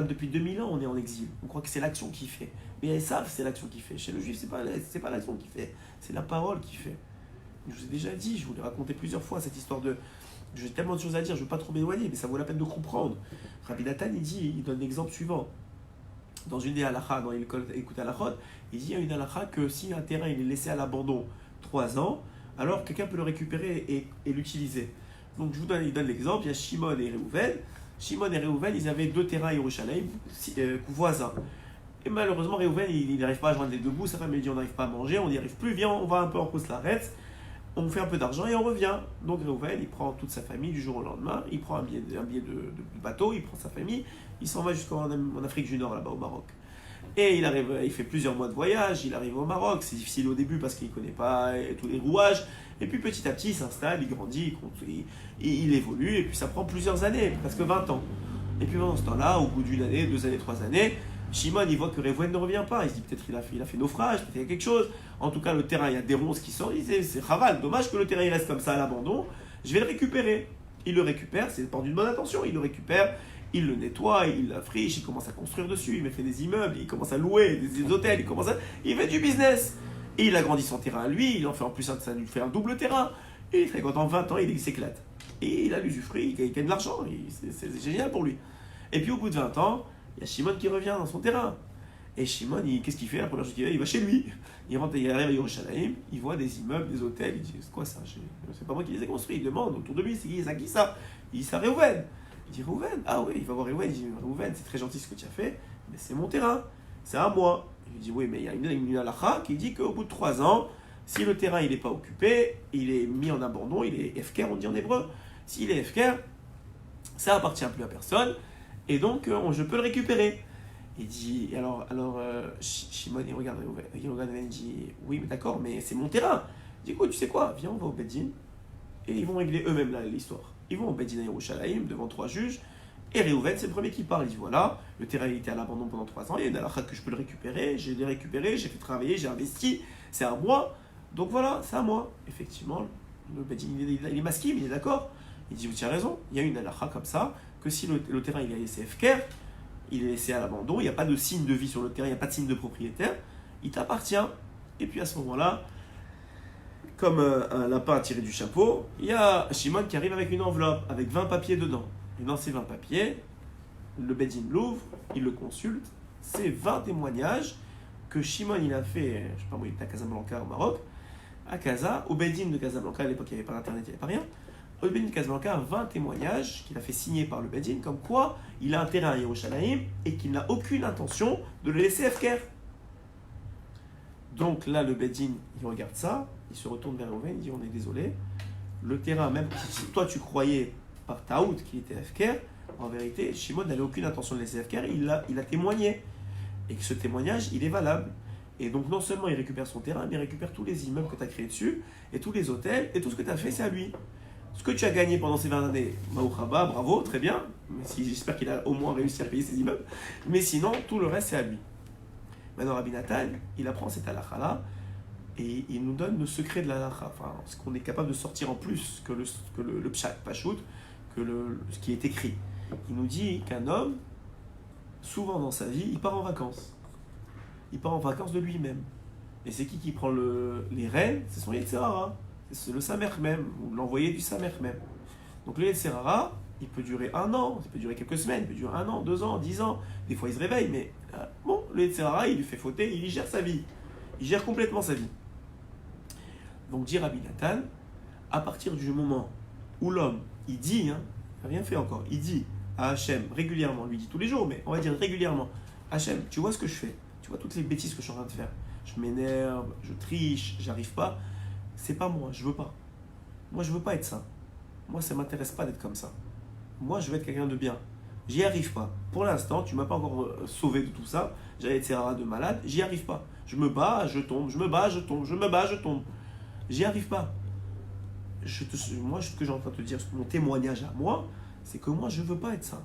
depuis 2000 ans, on est en exil. On croit que c'est l'action qui fait. Mais ils savent que c'est l'action qui fait. Chez le juif, c'est pas l'action qui fait. C'est la parole qui fait. Je vous ai déjà dit, je vous l'ai raconté plusieurs fois, cette histoire de... J'ai tellement de choses à dire, je ne veux pas trop m'éloigner, mais ça vaut la peine de comprendre. Rabbi Nathan, il donne l'exemple suivant. Dans une des halachas, dans l'école Écoute Halachot, il dit il y a une halakha que si un terrain il est laissé à l'abandon 3 ans, alors quelqu'un peut le récupérer et l'utiliser. Donc il donne l'exemple, il y a Shimon et Réhouven. Shimon et Réhouven, ils avaient 2 terrains à Yerushalayim, voisins. Et malheureusement, Réhouven, il n'arrive pas à joindre les 2 bouts. Sa femme lui dit on n'arrive pas à manger, on n'y arrive plus, viens, on va un peu en Kouslarets, on fait un peu d'argent et on revient. Donc Réhouven, il prend toute sa famille du jour au lendemain, il prend un billet de bateau, il prend sa famille, il s'en va jusqu'en Afrique du Nord, là-bas au Maroc. Et il arrive, il fait plusieurs mois de voyage, il arrive au Maroc, c'est difficile au début parce qu'il ne connaît pas tous les rouages, et puis petit à petit il s'installe, il grandit, il évolue, et puis ça prend plusieurs années, presque 20 ans. Et puis pendant ce temps-là, au bout d'une année, 2 années, 3 années, Shimon il voit que Réhouven ne revient pas, il se dit peut-être qu'il a fait naufrage, peut-être qu'il y a quelque chose. En tout cas le terrain, il y a des ronces qui sortent, il dit c'est chaval, dommage que le terrain il reste comme ça à l'abandon, je vais le récupérer. Il le récupère, c'est pas d'une bonne intention, il le récupère, il le nettoie, il l'affriche, il commence à construire dessus, il fait des immeubles, il commence à louer des hôtels, il fait du business. Et il agrandit son terrain à lui, il en fait en plus, ça lui fait un double terrain. Et il est très content, 20 ans, il s'éclate. Et il a l'usufruit, il gagne de l'argent, c'est génial pour lui. Et puis au bout de 20 ans, il y a Shimon qui revient dans son terrain. Et Shimon, qu'est-ce qu'il fait? La première chose qu'il fait, il va chez lui. Il arrive à Yerushalayim, il voit des immeubles, des hôtels, il dit c'est quoi ça? C'est pas moi qui les ai construits. Il demande autour de lui, c'est qui ça? Il dit ça Réhouven. Il dit Réhouven, ah oui, il va voir Réhouven, il dit Réhouven, c'est très gentil ce que tu as fait, mais c'est mon terrain, c'est à moi. Il dit oui, mais il y a une halakha qui dit qu'au bout de 3 ans, si le terrain il n'est pas occupé, il est mis en abandon, il est efker, on dit en hébreu. S'il est efker, ça appartient plus à personne, et donc je peux le récupérer. Il dit, alors Shimon, il regarde Réhouven, il dit oui, mais d'accord, mais c'est mon terrain. Il dit écoute, tu sais quoi, viens, on va au Beddin, et ils vont régler eux-mêmes là l'histoire. Ils vont au Beddin à Yerushalayim devant 3 juges. Et Réhouven, c'est le premier qui parle. Il dit voilà, le terrain était à l'abandon pendant 3 ans. Il y a une halakha que je peux le récupérer. J'ai récupéré, j'ai fait travailler, j'ai investi. C'est à moi. Donc voilà, c'est à moi. Effectivement, le Beddin, il est masqué, mais il est d'accord. Il dit tu as raison. Il y a une halakha comme ça que si le terrain il est laissé FKR, il est laissé à l'abandon, il n'y a pas de signe de vie sur le terrain, il n'y a pas de signe de propriétaire, il t'appartient. Et puis à ce moment-là, comme un lapin tiré du chapeau, il y a Shimon qui arrive avec une enveloppe, avec 20 papiers dedans. Et dans ces 20 papiers, le Beddin l'ouvre, il le consulte, c'est 20 témoignages que Shimon il a fait, je sais pas moi, il était à Casablanca au Maroc, à Casa, au Beddin de Casablanca, à l'époque il n'y avait pas d'internet, il n'y avait pas rien, au Beddin de Casablanca, 20 témoignages qu'il a fait signer par le Beddin, comme quoi il a un terrain à Yerushalayim et qu'il n'a aucune intention de le laisser FKR. Donc là, le Beddin, il regarde ça, il se retourne vers Réhouven, il dit on est désolé, le terrain, même si toi tu croyais par Taout qu'il était FKR, en vérité, Shimon n'avait aucune intention de laisser FKR, il a témoigné. Et que ce témoignage, il est valable. Et donc non seulement il récupère son terrain, mais il récupère tous les immeubles que tu as créés dessus, et tous les hôtels, et tout ce que tu as fait, c'est à lui. Ce que tu as gagné pendant ces 20 années, Maouchaba, bravo, très bien, j'espère qu'il a au moins réussi à payer ses immeubles, mais sinon, tout le reste, c'est à lui. Maintenant, Rabbi Nathan, il apprend cette halakha-là, et il nous donne le secret de la halakha, enfin, ce qu'on est capable de sortir en plus que le pshat, pashout, que ce qui est écrit. Il nous dit qu'un homme, souvent dans sa vie, il part en vacances. Il part en vacances de lui-même. Et c'est qui prend les rênes? C'est son Yetzirara. C'est le Samer même, ou l'envoyé du Samer même. Donc le Yetzirara, il peut durer 1 an, il peut durer quelques semaines, il peut durer 1 an, 2 ans, 10 ans. Des fois il se réveille, mais bon, le Yetzirara, il lui fait fauter, il gère sa vie. Il gère complètement sa vie. Donc dit Rabbi Nathan, à partir du moment où l'homme, il dit, il n'a rien fait encore, il dit à Hachem régulièrement, lui dit tous les jours, mais on va dire régulièrement, Hachem, tu vois ce que je fais, tu vois toutes les bêtises que je suis en train de faire, je m'énerve, je triche, j'arrive pas, c'est pas moi, je veux pas. Moi je veux pas être ça. Moi ça m'intéresse pas d'être comme ça. Moi je veux être quelqu'un de bien. J'y arrive pas. Pour l'instant, tu m'as pas encore sauvé de tout ça, j'avais été de malade, j'y arrive pas. Je me bats, je tombe, je me bats, je tombe, je me bats, je tombe. J'y arrive pas. Moi, ce que j'ai en train de te dire, mon témoignage à moi, c'est que moi, je ne veux pas être ça.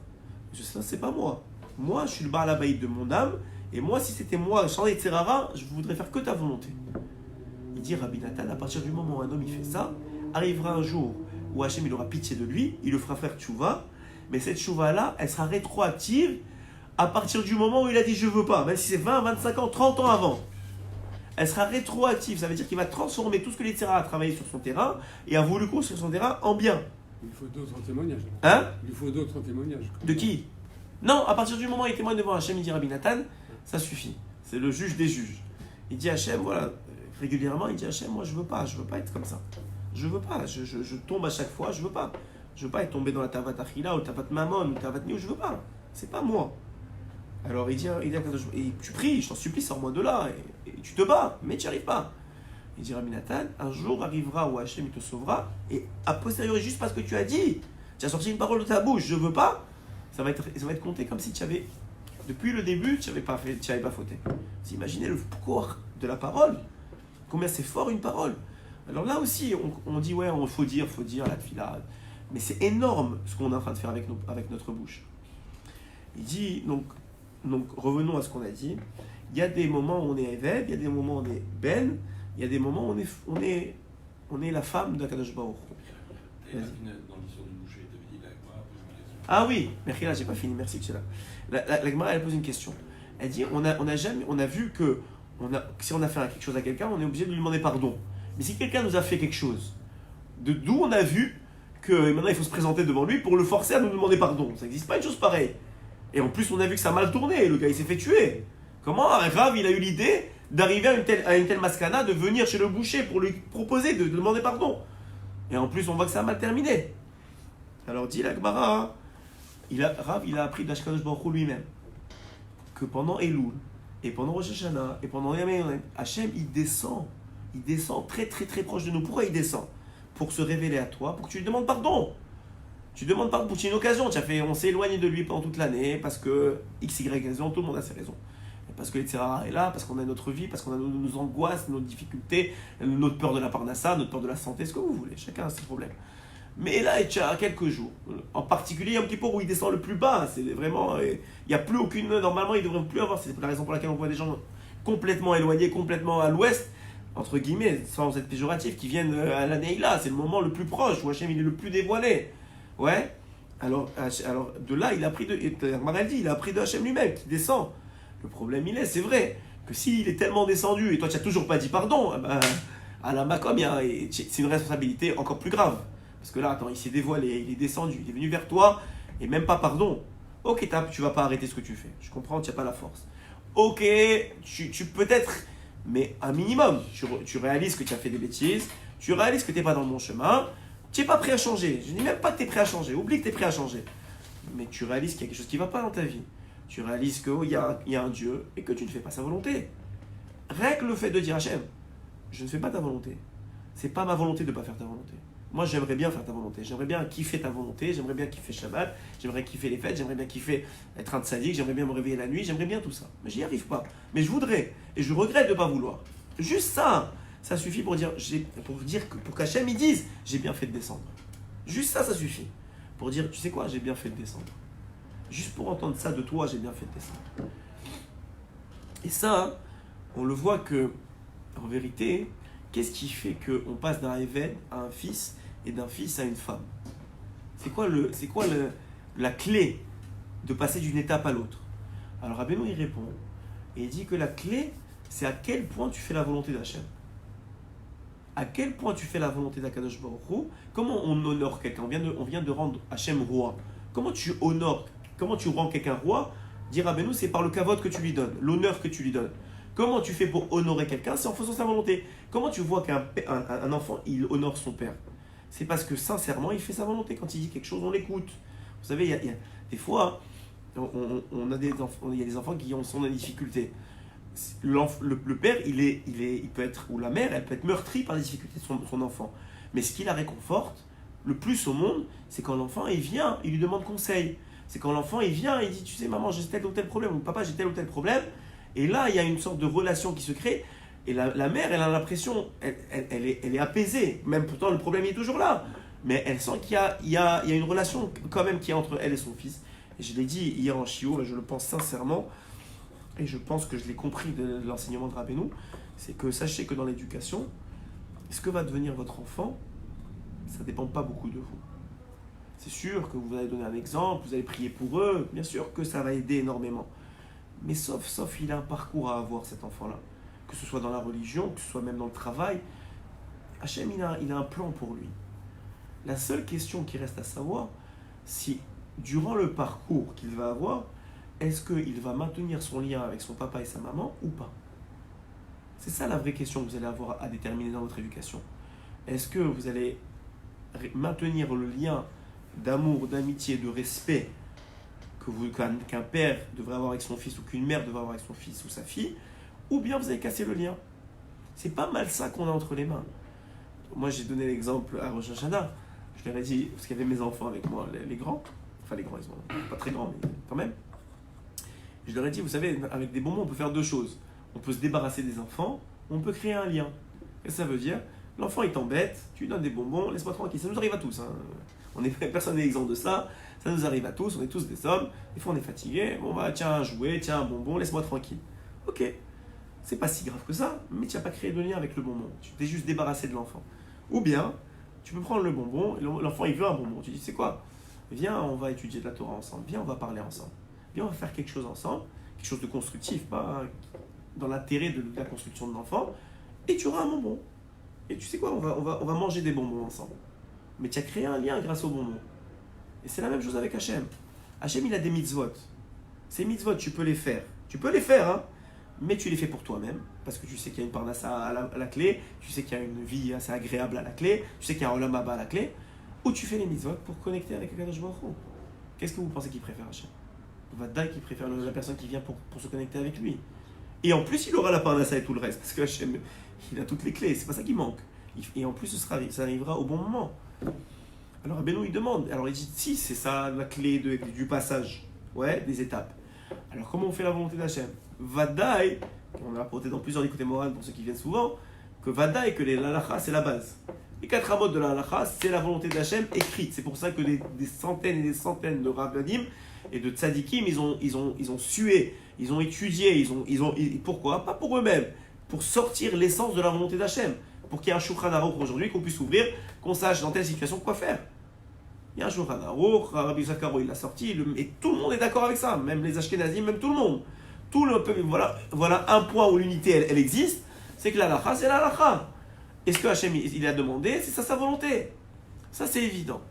Ça, c'est pas moi. Moi, je suis le Baal Habayit de mon âme, et moi, si c'était moi, sans les Tzerara, je voudrais faire que ta volonté. Il dit, Rabbi Nathan, à partir du moment où un homme il fait ça, arrivera un jour où Hachem il aura pitié de lui, il le fera faire tchouva, mais cette tchouva-là, elle sera rétroactive à partir du moment où il a dit je veux pas, même si c'est 20, 25 ans, 30 ans avant. elle sera rétroactive. Ça veut dire qu'il va transformer tout ce que l'Yetzirah a travaillé sur son terrain et a voulu construire son terrain en bien. Il faut d'autres témoignages. Hein? Il faut d'autres témoignages. De qui? Non, à partir du moment où il témoigne devant Hachem, il dit Rabbi Nathan, ça suffit. C'est le juge des juges. Il dit Hachem, voilà, régulièrement, il dit Hachem, moi je veux pas être comme ça. Je veux pas, je tombe à chaque fois, je veux pas. Je veux pas être tombé dans la tavat achila ou tavat mamon ou tavat niou, je veux pas. C'est pas moi. Alors il dit et tu pries, je t'en supplie, sors-moi de là. Et tu te bats, mais tu n'y arrives pas. Il dit Rabbi Nathan, un jour arrivera où Hachem il te sauvera, et a posteriori, juste parce que tu as dit, tu as sorti une parole de ta bouche, je veux pas, ça va être compté comme si tu avais, depuis le début, tu n'avais pas fauté. Vous imaginez le poids de la parole, combien c'est fort une parole. Alors là aussi, on dit, ouais, il faut dire la tefila, mais c'est énorme ce qu'on est en train de faire avec notre bouche. Il dit, donc revenons à ce qu'on a dit, il y a des moments où on est Eved, il y a des moments où on est Ben, il y a des moments où on est la femme d'Akadosh Baruch Hu. Dans l'histoire du boucher, tu avais dit la Gemara pose une question. Ah oui, merci, là j'ai pas fini, merci que c'est là. La Gemara elle pose une question. Elle dit on a vu que si on a fait quelque chose à quelqu'un, on est obligé de lui demander pardon. Mais si quelqu'un nous a fait quelque chose, d'où on a vu que maintenant il faut se présenter devant lui pour le forcer à nous demander pardon. Ça n'existe pas une chose pareille. Et en plus on a vu que ça a mal tourné, le gars il s'est fait tuer. Comment Rav il a eu l'idée d'arriver à une telle maskana, de venir chez le boucher pour lui proposer de demander pardon. Et en plus, on voit que ça a mal terminé. Alors dit la Gemara, Rav, il a appris d'Ashkadosh Baruch Hu lui-même que pendant Elul, et pendant Rosh Hashanah, et pendant Yom Yom, Hachem, il descend très très très proche de nous. Pourquoi il descend? Pour se révéler à toi, pour que tu lui demandes pardon. Tu demandes pardon, c'est une occasion. On s'est éloigné de lui pendant toute l'année, parce que X, Y raison, tout le monde a ses raisons. Parce que l'Yetzirah est là, parce qu'on a notre vie, parce qu'on a nos angoisses, nos difficultés, notre peur de la parnassa, notre peur de la santé, ce que vous voulez, chacun a ses problèmes. Mais là, il y a quelques jours, en particulier un petit peu où il descend le plus bas, c'est vraiment, il n'y a plus aucune, normalement il ne devrait plus avoir, c'est la raison pour laquelle on voit des gens complètement éloignés, complètement à l'ouest, entre guillemets, sans être péjoratif, qui viennent à la Neila, c'est le moment le plus proche, où Hachem il est le plus dévoilé. Ouais. Alors de là, il a pris de Hachem lui-même, qui descend. Le problème, c'est vrai, que s'il est tellement descendu et toi, tu n'as toujours pas dit pardon, à la Makom, c'est une responsabilité encore plus grave. Parce que là, attends, il s'est dévoilé, il est descendu, il est venu vers toi, et même pas pardon. Ok, tu vas pas arrêter ce que tu fais. Je comprends, tu n'as pas la force. Ok, tu peut-être, mais un minimum, tu réalises que tu as fait des bêtises, tu réalises que tu n'es pas dans le bon chemin, tu n'es pas prêt à changer. Je dis même pas que tu es prêt à changer, oublie que tu es prêt à changer. Mais tu réalises qu'il y a quelque chose qui ne va pas dans ta vie. Tu réalises qu'il y a un Dieu et que tu ne fais pas sa volonté. Rien que le fait de dire Hachem, je ne fais pas ta volonté. C'est pas ma volonté de ne pas faire ta volonté. Moi, j'aimerais bien faire ta volonté. J'aimerais bien kiffer ta volonté. J'aimerais bien kiffer Shabbat. J'aimerais kiffer les fêtes. J'aimerais bien kiffer être un tzaddik. J'aimerais bien me réveiller la nuit. J'aimerais bien tout ça. Mais j'y arrive pas. Mais je voudrais. Et je regrette de ne pas vouloir. Juste ça, ça suffit pour dire pour qu'Hachem il dise j'ai bien fait de descendre. Juste ça suffit. Pour dire, tu sais quoi, j'ai bien fait de descendre. Juste pour entendre ça de toi, j'ai bien fait de descendre. Et ça, on le voit que, en vérité, qu'est-ce qui fait qu'on passe d'un Eved à un fils et d'un fils à une femme? C'est quoi la clé de passer d'une étape à l'autre? Alors Rabbeinu il répond, et il dit que la clé, c'est à quel point tu fais la volonté d'Hachem. À quel point tu fais la volonté d'Akadosh Baruch Hu. Comment on honore quelqu'un? On vient de rendre Hachem roi. Comment tu honores? Comment tu rends quelqu'un roi? Dire Rabbeinu, c'est par le kavod que tu lui donnes, l'honneur que tu lui donnes. Comment tu fais pour honorer quelqu'un? C'est en faisant sa volonté. Comment tu vois qu'un enfant, il honore son père? C'est parce que sincèrement, il fait sa volonté. Quand il dit quelque chose, on l'écoute. Vous savez, il y a des fois, il y a des enfants qui sont dans des difficultés. Le père, il peut être, ou la mère, elle peut être meurtrie par les difficultés de son enfant. Mais ce qui la réconforte le plus au monde, c'est quand l'enfant, il vient, il lui demande conseil. C'est quand l'enfant, il vient, il dit, tu sais, maman, j'ai tel ou tel problème, ou papa, j'ai tel ou tel problème. Et là, il y a une sorte de relation qui se crée. Et la mère, elle a l'impression, elle est apaisée. Même pourtant, le problème est toujours là. Mais elle sent qu'il y a une relation quand même qui est entre elle et son fils. Et je l'ai dit hier en shiur, et je le pense sincèrement, et je pense que je l'ai compris de l'enseignement de Rabbeinu, c'est que sachez que dans l'éducation, ce que va devenir votre enfant, ça ne dépend pas beaucoup de vous. C'est sûr que vous allez donner un exemple, vous allez prier pour eux, bien sûr que ça va aider énormément. Mais sauf il a un parcours à avoir, cet enfant-là. que ce soit dans la religion, que ce soit même dans le travail, Hachem, il a un plan pour lui. La seule question qui reste à savoir, si durant le parcours qu'il va avoir, est-ce qu'il va maintenir son lien avec son papa et sa maman ou pas? C'est ça la vraie question que vous allez avoir à déterminer dans votre éducation. Est-ce que vous allez maintenir le lien d'amour, d'amitié, de respect qu'un père devrait avoir avec son fils ou qu'une mère devrait avoir avec son fils ou sa fille, ou bien vous allez casser le lien? C'est pas mal ça qu'on a entre les mains. Moi, j'ai donné l'exemple à Rosh Hashanah. Je leur ai dit, parce qu'il y avait mes enfants avec moi, les grands, enfin les grands, ils sont pas très grands, mais quand même. Je leur ai dit, vous savez, avec des bonbons, on peut faire deux choses. On peut se débarrasser des enfants, on peut créer un lien. Et ça veut dire, l'enfant il t'embête, tu lui donnes des bonbons, laisse-moi tranquille. Ça nous arrive à tous. Personne n'est exempt de ça. Ça nous arrive à tous, on est tous des hommes. Des fois on est fatigué. Bon bah tiens un jouet, tiens un bonbon, laisse-moi tranquille. Ok, c'est pas si grave que ça, mais tu n'as pas créé de lien avec le bonbon. Tu t'es juste débarrassé de l'enfant. Ou bien, tu peux prendre le bonbon, et l'enfant il veut un bonbon. Tu dis, c'est quoi? Viens, on va étudier de la Torah ensemble. Viens, on va parler ensemble. Viens, on va faire quelque chose ensemble. Quelque chose de constructif, pas dans l'intérêt de la construction de l'enfant. Et tu auras un bonbon. Et tu sais quoi, on va manger des bonbons ensemble. Mais tu as créé un lien grâce aux bonbons. Et c'est la même chose avec Hachem. Hachem, il a des mitzvot. Ces mitzvot, tu peux les faire. Tu peux les faire, hein, mais tu les fais pour toi-même. Parce que tu sais qu'il y a une parnassa à la clé. Tu sais qu'il y a une vie assez agréable à la clé. Tu sais qu'il y a un olam haba à la clé. Ou tu fais les mitzvot pour connecter avec Akadosh Baruch Hu. Qu'est-ce que vous pensez qu'il préfère, Hachem? Vadaï qui préfère la personne qui vient pour se connecter avec lui. Et en plus, il aura la parnassa et tout le reste. Parce que Hachem, il a toutes les clés. C'est pas ça qui manque. Et en plus, ça arrivera au bon moment. Alors Rabbeinu il demande, alors il dit si c'est ça la clé du passage, ouais, des étapes. Alors comment on fait la volonté d'Hachem? Vadaï, on a rapporté dans plusieurs écoutes morales pour ceux qui viennent souvent, que Vadaï, que les lalachas c'est la base. Les 4 amot de la lalachas c'est la volonté d'Hachem écrite. C'est pour ça que des centaines et des centaines de rabbanim et de tzadikim ils ont sué, ils ont étudié, pourquoi? Pas pour eux-mêmes, pour sortir l'essence de la volonté d'Hachem. Pour qu'il y ait un Shulchan Aruch aujourd'hui, qu'on puisse ouvrir, qu'on sache dans telle situation quoi faire. Il y a un Shulchan Aruch, Rabbi Zakaro il l'a sorti, et tout le monde est d'accord avec ça, même les Ashkenazim, même tout le monde. Voilà un point où l'unité elle existe, c'est que l'alacha c'est l'alacha. Et ce que Hachem il a demandé, c'est ça sa volonté. Ça c'est évident.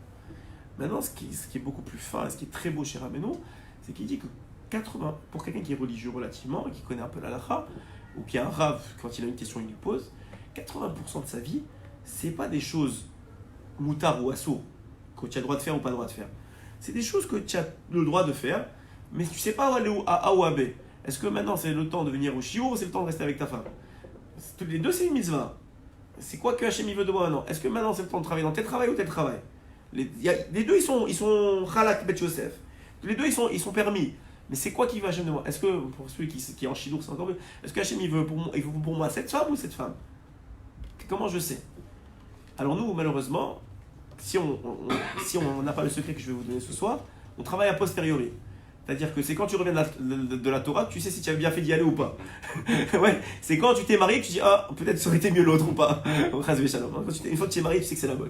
Maintenant, ce qui est beaucoup plus fin, et ce qui est très beau chez Rabbeinu, c'est qu'il dit que 80, pour quelqu'un qui est religieux relativement, et qui connaît un peu l'alacha, ou qui a un rave, quand il a une question il lui pose, 80% de sa vie, c'est pas des choses moutard ou assourd que tu as le droit de faire ou pas le droit de faire. C'est des choses que tu as le droit de faire, mais tu sais pas où aller à A ou à B. Est-ce que maintenant c'est le temps de venir au shiur ou c'est le temps de rester avec ta femme? Les deux c'est une mitzvah. C'est quoi que Hachem veut de moi maintenant? Est-ce que maintenant c'est le temps de travailler dans tel travail ou tel travail? Les deux ils sont Chalak Bet Yosef. Les deux ils sont permis. Mais c'est quoi qui veut Hachem de moi? Est-ce que pour celui qui est en shiur c'est encore mieux? Est-ce que Hachem il veut pour moi cette femme ou cette femme? Comment je sais? Alors nous, malheureusement, si on n'a pas le secret que je vais vous donner ce soir, on travaille a posteriori. C'est-à-dire que c'est quand tu reviens de la Torah que tu sais si tu as bien fait d'y aller ou pas. Ouais, c'est quand tu t'es marié que tu dis ah, peut-être ça aurait été mieux l'autre ou pas. Une fois que tu es marié, tu sais que c'est la bonne.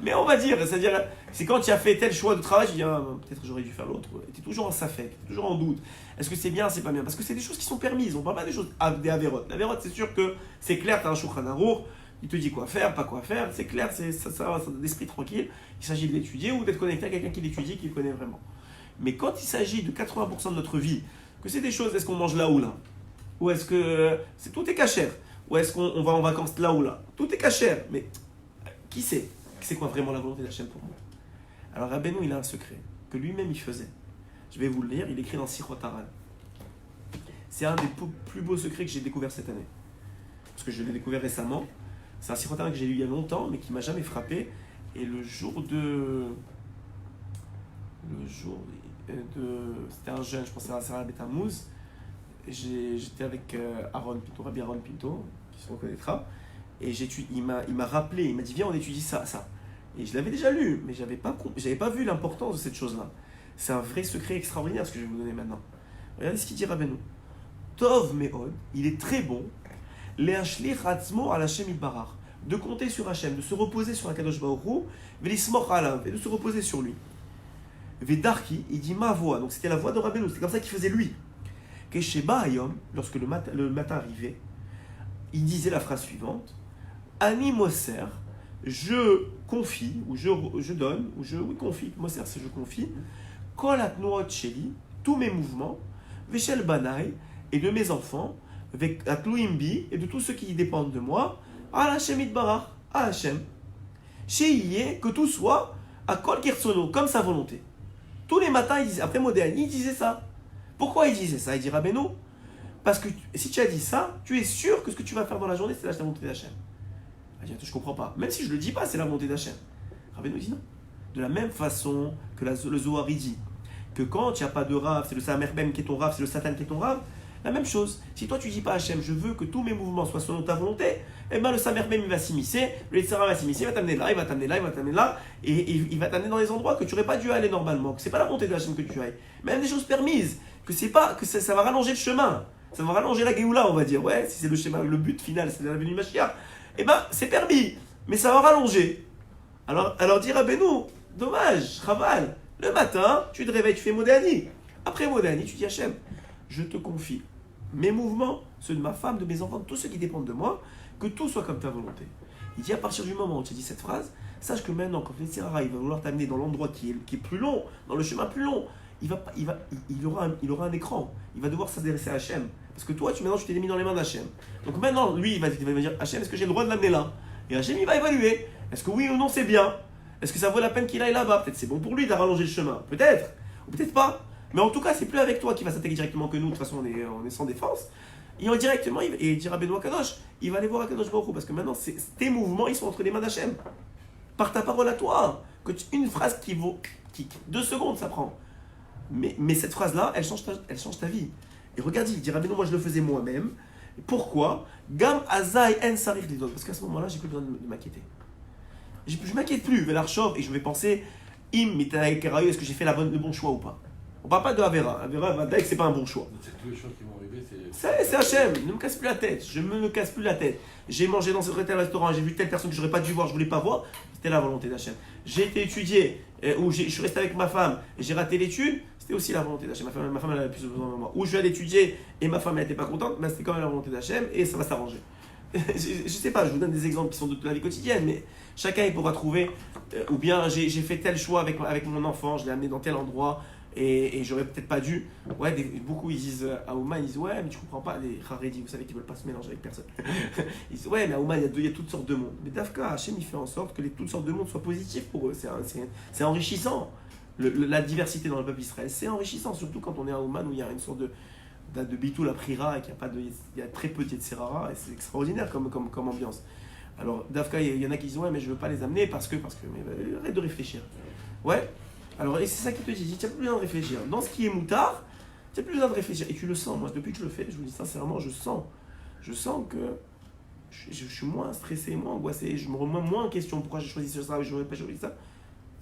Mais on va dire, c'est-à-dire, c'est quand tu as fait tel choix de travail, tu dis ah, peut-être j'aurais dû faire l'autre. Tu es toujours en safek, tu es toujours en doute. Est-ce que c'est bien, c'est pas bien? Parce que c'est des choses qui sont permises. On parle pas des choses des avérotes. L'avérote, c'est sûr que c'est clair, tu as un Shulchan Aruch. Il te dit quoi faire, pas quoi faire, c'est clair, ça d'esprit tranquille. Il s'agit de l'étudier ou d'être connecté à quelqu'un qui l'étudie, qui le connaît vraiment. Mais quand il s'agit de 80% de notre vie, que c'est des choses, est-ce qu'on mange là ou là? Ou est-ce que tout est cachère? Ou est-ce qu'on va en vacances là ou là? Tout est cachère, mais qui sait? C'est quoi vraiment la volonté d'Hachem pour moi? Alors Rabbeinu, il a un secret que lui-même il faisait. Je vais vous le lire, il écrit dans Sichot Haran. C'est un des plus beaux secrets que j'ai découvert cette année. Parce que je l'ai découvert récemment. C'est un Sichot Haran que j'ai lu il y a longtemps, mais qui m'a jamais frappé. Et le jour de... C'était un jeune, je pensais à Sarah Betamouz. J'étais avec Aaron Pinto, Rabbi Aaron Pinto, qui se reconnaîtra. Et il m'a rappelé, il m'a dit viens on étudie ça. Et je l'avais déjà lu, mais j'avais pas vu l'importance de cette chose-là. C'est un vrai secret extraordinaire ce que je vais vous donner maintenant. Regardez ce qu'il dit Rabbeinu. Tov Meod, il est très bon. Le'ashlich atzmo al Hashem Yitbarach, de compter sur Hachem, de se reposer sur Akadosh Baruch Hu, ve'lismoch alav, et de se reposer sur lui. Ve'darki, il dit ma voix, donc c'était la voix de Rabbeinu, c'est comme ça qu'il faisait lui. Kesheba hayom, lorsque le matin arrivait, il disait la phrase suivante, Ani Moser, je confie, ou je donne, ou je confie, Moser c'est je confie, Kol atnuot sheli, tous mes mouvements, Veshel Banai, et de mes enfants, avec Atluimbi, et de tous ceux qui dépendent de moi, à Hashem Itbarach, à Hashem. Sheiye, que tout soit, à Kol Kirtsono, comme sa volonté. Tous les matins, il disait, après Modéani, il disait ça. Pourquoi il disait ça? Il dit Rabbeinu, parce que si tu as dit ça, tu es sûr que ce que tu vas faire dans la journée, c'est la volonté d'Hachem. Il dit, je comprends pas. Même si je le dis pas, c'est la volonté d'Hachem. Rabbeinu dit non. De la même façon que le Zohar dit que quand il n'y a pas de Rav, c'est le Samerben qui est ton Rav, c'est le Satan qui est ton Rav, la même chose. Si toi tu dis pas à Hachem, je veux que tous mes mouvements soient selon ta volonté, eh ben le Samerben il va s'immiscer, le Yetzirah va s'immiscer, il va t'amener là, il va t'amener là, il va t'amener là, et il va t'amener dans des endroits que tu n'aurais pas dû aller normalement, que c'est pas la volonté de Hachem que tu ailles. Même des choses permises, que c'est pas, que ça va rallonger le chemin, ça va rallonger la Géoula, on va dire. Ouais, si c'est le schéma, le but final, c'est la venue de Mashiach, eh ben c'est permis, mais ça va rallonger. Alors dire Rabbeinu, dommage, Chaval, le matin, tu te réveilles, tu fais Modéani. Après Modéani, tu dis Hachem, je te confie mes mouvements, ceux de ma femme, de mes enfants, de tous ceux qui dépendent de moi, que tout soit comme ta volonté. Il dit à partir du moment où tu as dit cette phrase, sache que maintenant, quand le Yetzirah il va vouloir t'amener dans l'endroit qui est plus long, dans le chemin plus long, il aura un écran. Il va devoir s'adresser à Hachem. Parce que toi, maintenant, tu t'es mis dans les mains d'Hachem. Donc maintenant, lui, il va dire Hachem, est-ce que j'ai le droit de l'amener là? Et Hachem, il va évaluer. Est-ce que oui ou non, c'est bien? Est-ce que ça vaut la peine qu'il aille là-bas? Peut-être c'est bon pour lui de rallonger le chemin. Peut-être. Ou peut-être pas. Mais en tout cas, c'est plus avec toi qui va s'attaquer directement que nous. De toute façon, on est sans défense. Il va directement, et il dira Benoît Kadosh, il va aller voir Kadosh Baruch Hu, parce que maintenant, tes mouvements, ils sont entre les mains d'Hachem. Par ta parole à toi. Une phrase qui vaut 2 secondes, ça prend. Mais cette phrase-là, elle change ta vie. Et regarde, il dira, mais non, moi je le faisais moi-même. Pourquoi? Gam azai en sarif lidon. Parce qu'à ce moment-là, j'ai plus besoin de m'inquiéter. Je m'inquiète plus, Velarchov, et je vais penser, est-ce que j'ai fait le bon choix ou pas? On parle pas de Avera. Avera, c'est pas un bon choix. C'est toutes les choses qui vont arriver, c'est Hachem, ne me casse plus la tête. Je me casse plus la tête. J'ai mangé dans tel restaurant, j'ai vu telle personne que j'aurais pas dû voir, je voulais pas voir. C'était la volonté d'Hachem. J'ai été étudié, ou je suis resté avec ma femme et j'ai raté l'étude. C'était aussi la volonté d'Hachem. Ma femme elle avait plus besoin de moi. Ou je vais à l'étudier et ma femme elle était pas contente, mais c'était quand même la volonté d'Hachem et ça va s'arranger. Je sais pas, je vous donne des exemples qui sont de la vie quotidienne, mais chacun il pourra trouver. Ou bien j'ai fait tel choix avec mon enfant, je l'ai amené dans tel endroit. Et j'aurais peut-être pas dû. Ouais, beaucoup ils disent à Ouman, ils disent ouais, mais tu comprends pas, les Haredi, vous savez qu'ils veulent pas se mélanger avec personne. Ils disent ouais, mais à Ouman, il y a toutes sortes de monde. Mais Dafka, Hachem, il fait en sorte que toutes sortes de monde soient positifs pour eux. C'est enrichissant. La diversité dans le peuple Israël, c'est enrichissant, surtout quand on est à Ouman où il y a une sorte de bitou, prira, et qu'il y a très peu de Yetzirara, et c'est extraordinaire comme ambiance. Alors, Dafka, il y en a qui disent ouais, mais je veux pas les amener parce que mais arrête de réfléchir. Ouais. Alors, et c'est ça qui te dit, tu n'as plus besoin de réfléchir. Dans ce qui est moutard, tu n'as plus besoin de réfléchir. Et tu le sens, moi, depuis que je le fais, je vous dis sincèrement, je sens que je suis moins stressé, moins angoissé, je me remets moins en question pourquoi j'ai choisi ça ou je n'aurais pas choisi ça.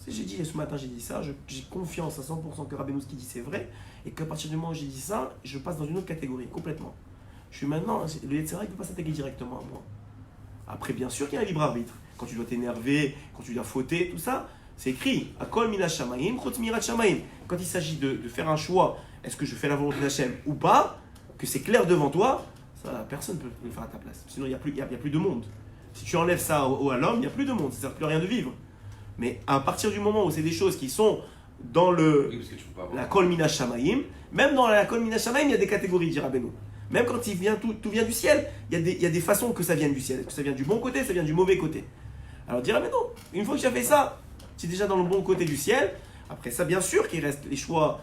J'ai dit, ce matin, j'ai dit ça, j'ai confiance à 100% que Rabbeinu ce qu'il dit c'est vrai, et qu'à partir du moment où j'ai dit ça, je passe dans une autre catégorie, complètement. Je suis maintenant, le Yetzirah, il ne peut pas s'attaquer directement à moi. Après, bien sûr qu'il y a un libre arbitre. Quand tu dois t'énerver, quand tu dois fauter, tout ça, c'est écrit, Akol mina shamayim, chutz mirat shamayim. Quand il s'agit de faire un choix, est-ce que je fais la volonté d'Hachem ou pas, que c'est clair devant toi, ça, personne ne peut le faire à ta place. Sinon, il n'y a plus de monde. Si tu enlèves ça à l'homme, il n'y a plus de monde, ça ne sert plus à rien de vivre. Mais à partir du moment où c'est des choses qui sont dans la Kol mina shamayim, même dans la Kol mina shamayim, il y a des catégories, dit Rabbeinu. Même quand tout vient du ciel, il y a des façons que ça vient du ciel. Est-ce que ça vient du bon côté, ça vient du mauvais côté? Alors, dire mais non, une fois que tu as fait ça, c'est déjà dans le bon côté du ciel. Après ça, bien sûr qu'il reste les choix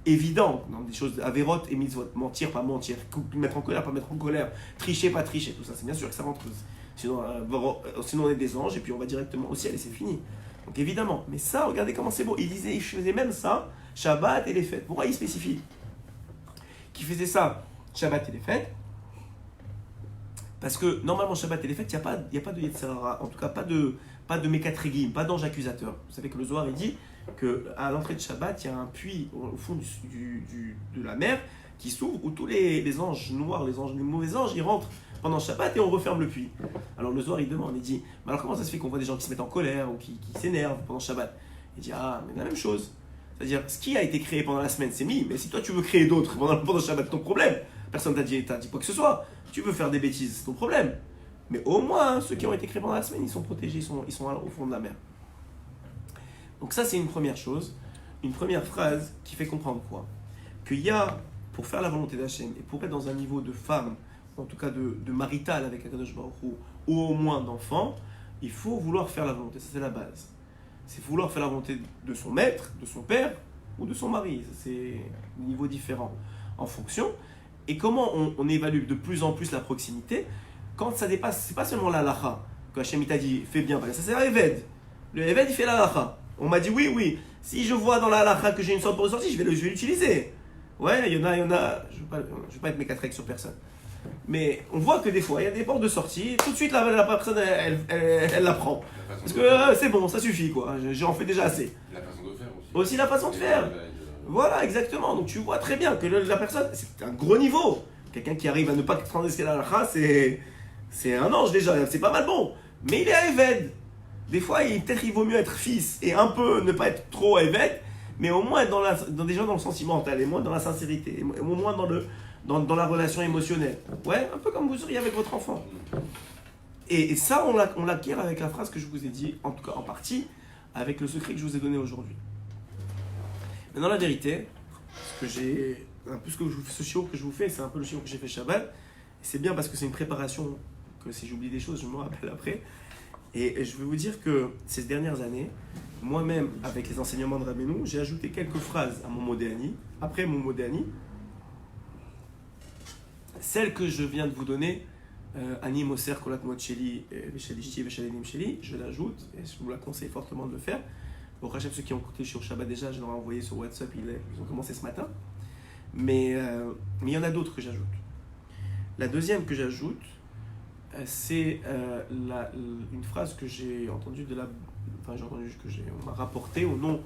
évidents, dans des choses avérotes et mitzvot. Mentir, pas mentir, mettre en colère, pas mettre en colère, tricher, pas tricher, tout ça, c'est bien sûr que ça rentre. Sinon on est des anges et puis on va directement au ciel et c'est fini. Donc évidemment, mais ça, regardez comment c'est beau. Il faisait même ça, Shabbat et les fêtes. Pourquoi il spécifie qu'il faisait ça, Shabbat et les fêtes? Parce que normalement, Shabbat et les fêtes, il n'y a pas de Yetzirara, en tout cas pas de Mekatregim, pas d'ange accusateur. Vous savez que le Zohar il dit qu'à l'entrée de Shabbat, il y a un puits au fond de la mer qui s'ouvre où tous les anges noirs, les mauvais anges, ils rentrent pendant Shabbat et on referme le puits. Alors le Zohar il demande, il dit, mais alors comment ça se fait qu'on voit des gens qui se mettent en colère ou qui s'énervent pendant Shabbat? Il dit, mais la même chose. C'est-à-dire, ce qui a été créé pendant la semaine, c'est mis, mais si toi tu veux créer d'autres pendant Shabbat, ton problème. Personne t'a dit quoi que ce soit. Tu veux faire des bêtises, c'est ton problème. Mais au moins, ceux qui ont été créés pendant la semaine, ils sont protégés, ils sont au fond de la mer. Donc ça, c'est une première chose, une première phrase qui fait comprendre quoi? Qu'il y a, pour faire la volonté d'Hachem et pour être dans un niveau de femme, en tout cas de marital avec Akadosh Baruch Hu, ou au moins d'enfant, il faut vouloir faire la volonté, ça c'est la base. C'est vouloir faire la volonté de son maître, de son père ou de son mari. C'est des niveaux différents en fonction. Et comment on évalue de plus en plus la proximité? Quand ça dépasse, c'est pas seulement la halakha, que Hachem t'a dit fais bien, ça c'est un Eved. Le Eved il fait la halakha. On m'a dit oui, si je vois dans la halakha que j'ai une sorte de ressortie, je vais l'utiliser. Ouais, il y en a, je ne vais pas être mécatrec sur personne. Mais on voit que des fois, il y a des portes de sortie, tout de suite la personne, elle la prend. Parce que c'est bon, ça suffit quoi, j'en fais déjà assez. La façon de faire aussi. Aussi la façon de faire. Voilà, exactement. Donc tu vois très bien que la personne, c'est un gros niveau. Quelqu'un qui arrive à ne pas transgresser la halakha, c'est un ange déjà, c'est pas mal bon. Mais il est à Eved. Des fois, peut-être il vaut mieux être fils et un peu ne pas être trop Eved, mais au moins être déjà dans le sentimental, et moins dans la sincérité, et au moins dans la relation émotionnelle. Ouais, un peu comme vous seriez avec votre enfant. Et ça, on l'acquiert avec la phrase que je vous ai dit, en tout cas en partie, avec le secret que je vous ai donné aujourd'hui. Maintenant, la vérité, ce shiur que je vous fais, c'est un peu le shiur que j'ai fait Shabbat. Et c'est bien parce que c'est une préparation, que si j'oublie des choses, je me rappelle après. Et je vais vous dire que ces dernières années, moi-même, avec les enseignements de Rabbeinu, j'ai ajouté quelques phrases à mon Modéani, après mon Modéani. Celle que je viens de vous donner, Ani Moser Kolat Mocheli, Veshalishti, Veshalenim Sheli, je l'ajoute, et je vous la conseille fortement de le faire. Pour Hachem, ceux qui ont écouté sur Shabbat déjà, je leur ai envoyé sur WhatsApp, ils ont commencé ce matin. Mais il y en a d'autres que j'ajoute. La deuxième que j'ajoute, c'est une phrase que j'ai entendue on m'a rapporté au nom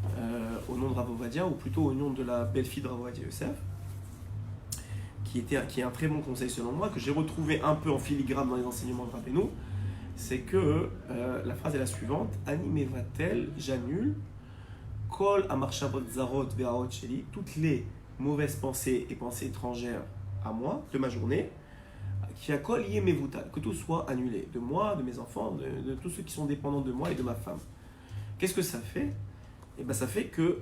de Rav Ovadia, ou plutôt au nom de la belle-fille de Rav Ovadia Yosef, qui est un très bon conseil selon moi, que j'ai retrouvé un peu en filigrane dans les enseignements de Rabbeinu. C'est que la phrase est la suivante: Ani mevatel, j'annule, kol amarshavot zarot ve'aot sheli, toutes les mauvaises pensées et pensées étrangères à moi, de ma journée, qui a kol yemevutal, que tout soit annulé, de moi, de mes enfants, de tous ceux qui sont dépendants de moi et de ma femme. Qu'est-ce que ça fait? Eh bien, ça fait que,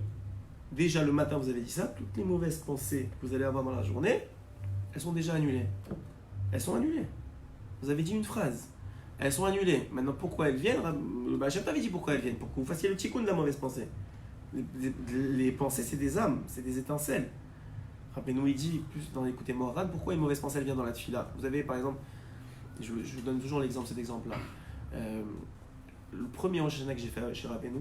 déjà le matin, vous avez dit ça, toutes les mauvaises pensées que vous allez avoir dans la journée, elles sont déjà annulées. Elles sont annulées. Vous avez dit une phrase. Elles sont annulées. Maintenant, pourquoi elles viennent? Je n'ai pas dit pourquoi elles viennent. Pour que vous fassiez le tikkun de la mauvaise pensée. Les pensées, c'est des âmes, c'est des étincelles. Rappelez-nous, il dit, plus dans l'écouter Moharan, pourquoi une mauvaise pensée elle vient dans la tfila? Vous avez par exemple, je vous donne toujours cet exemple-là. Le premier Rosh Hashanah que j'ai fait chez Rabbeinu,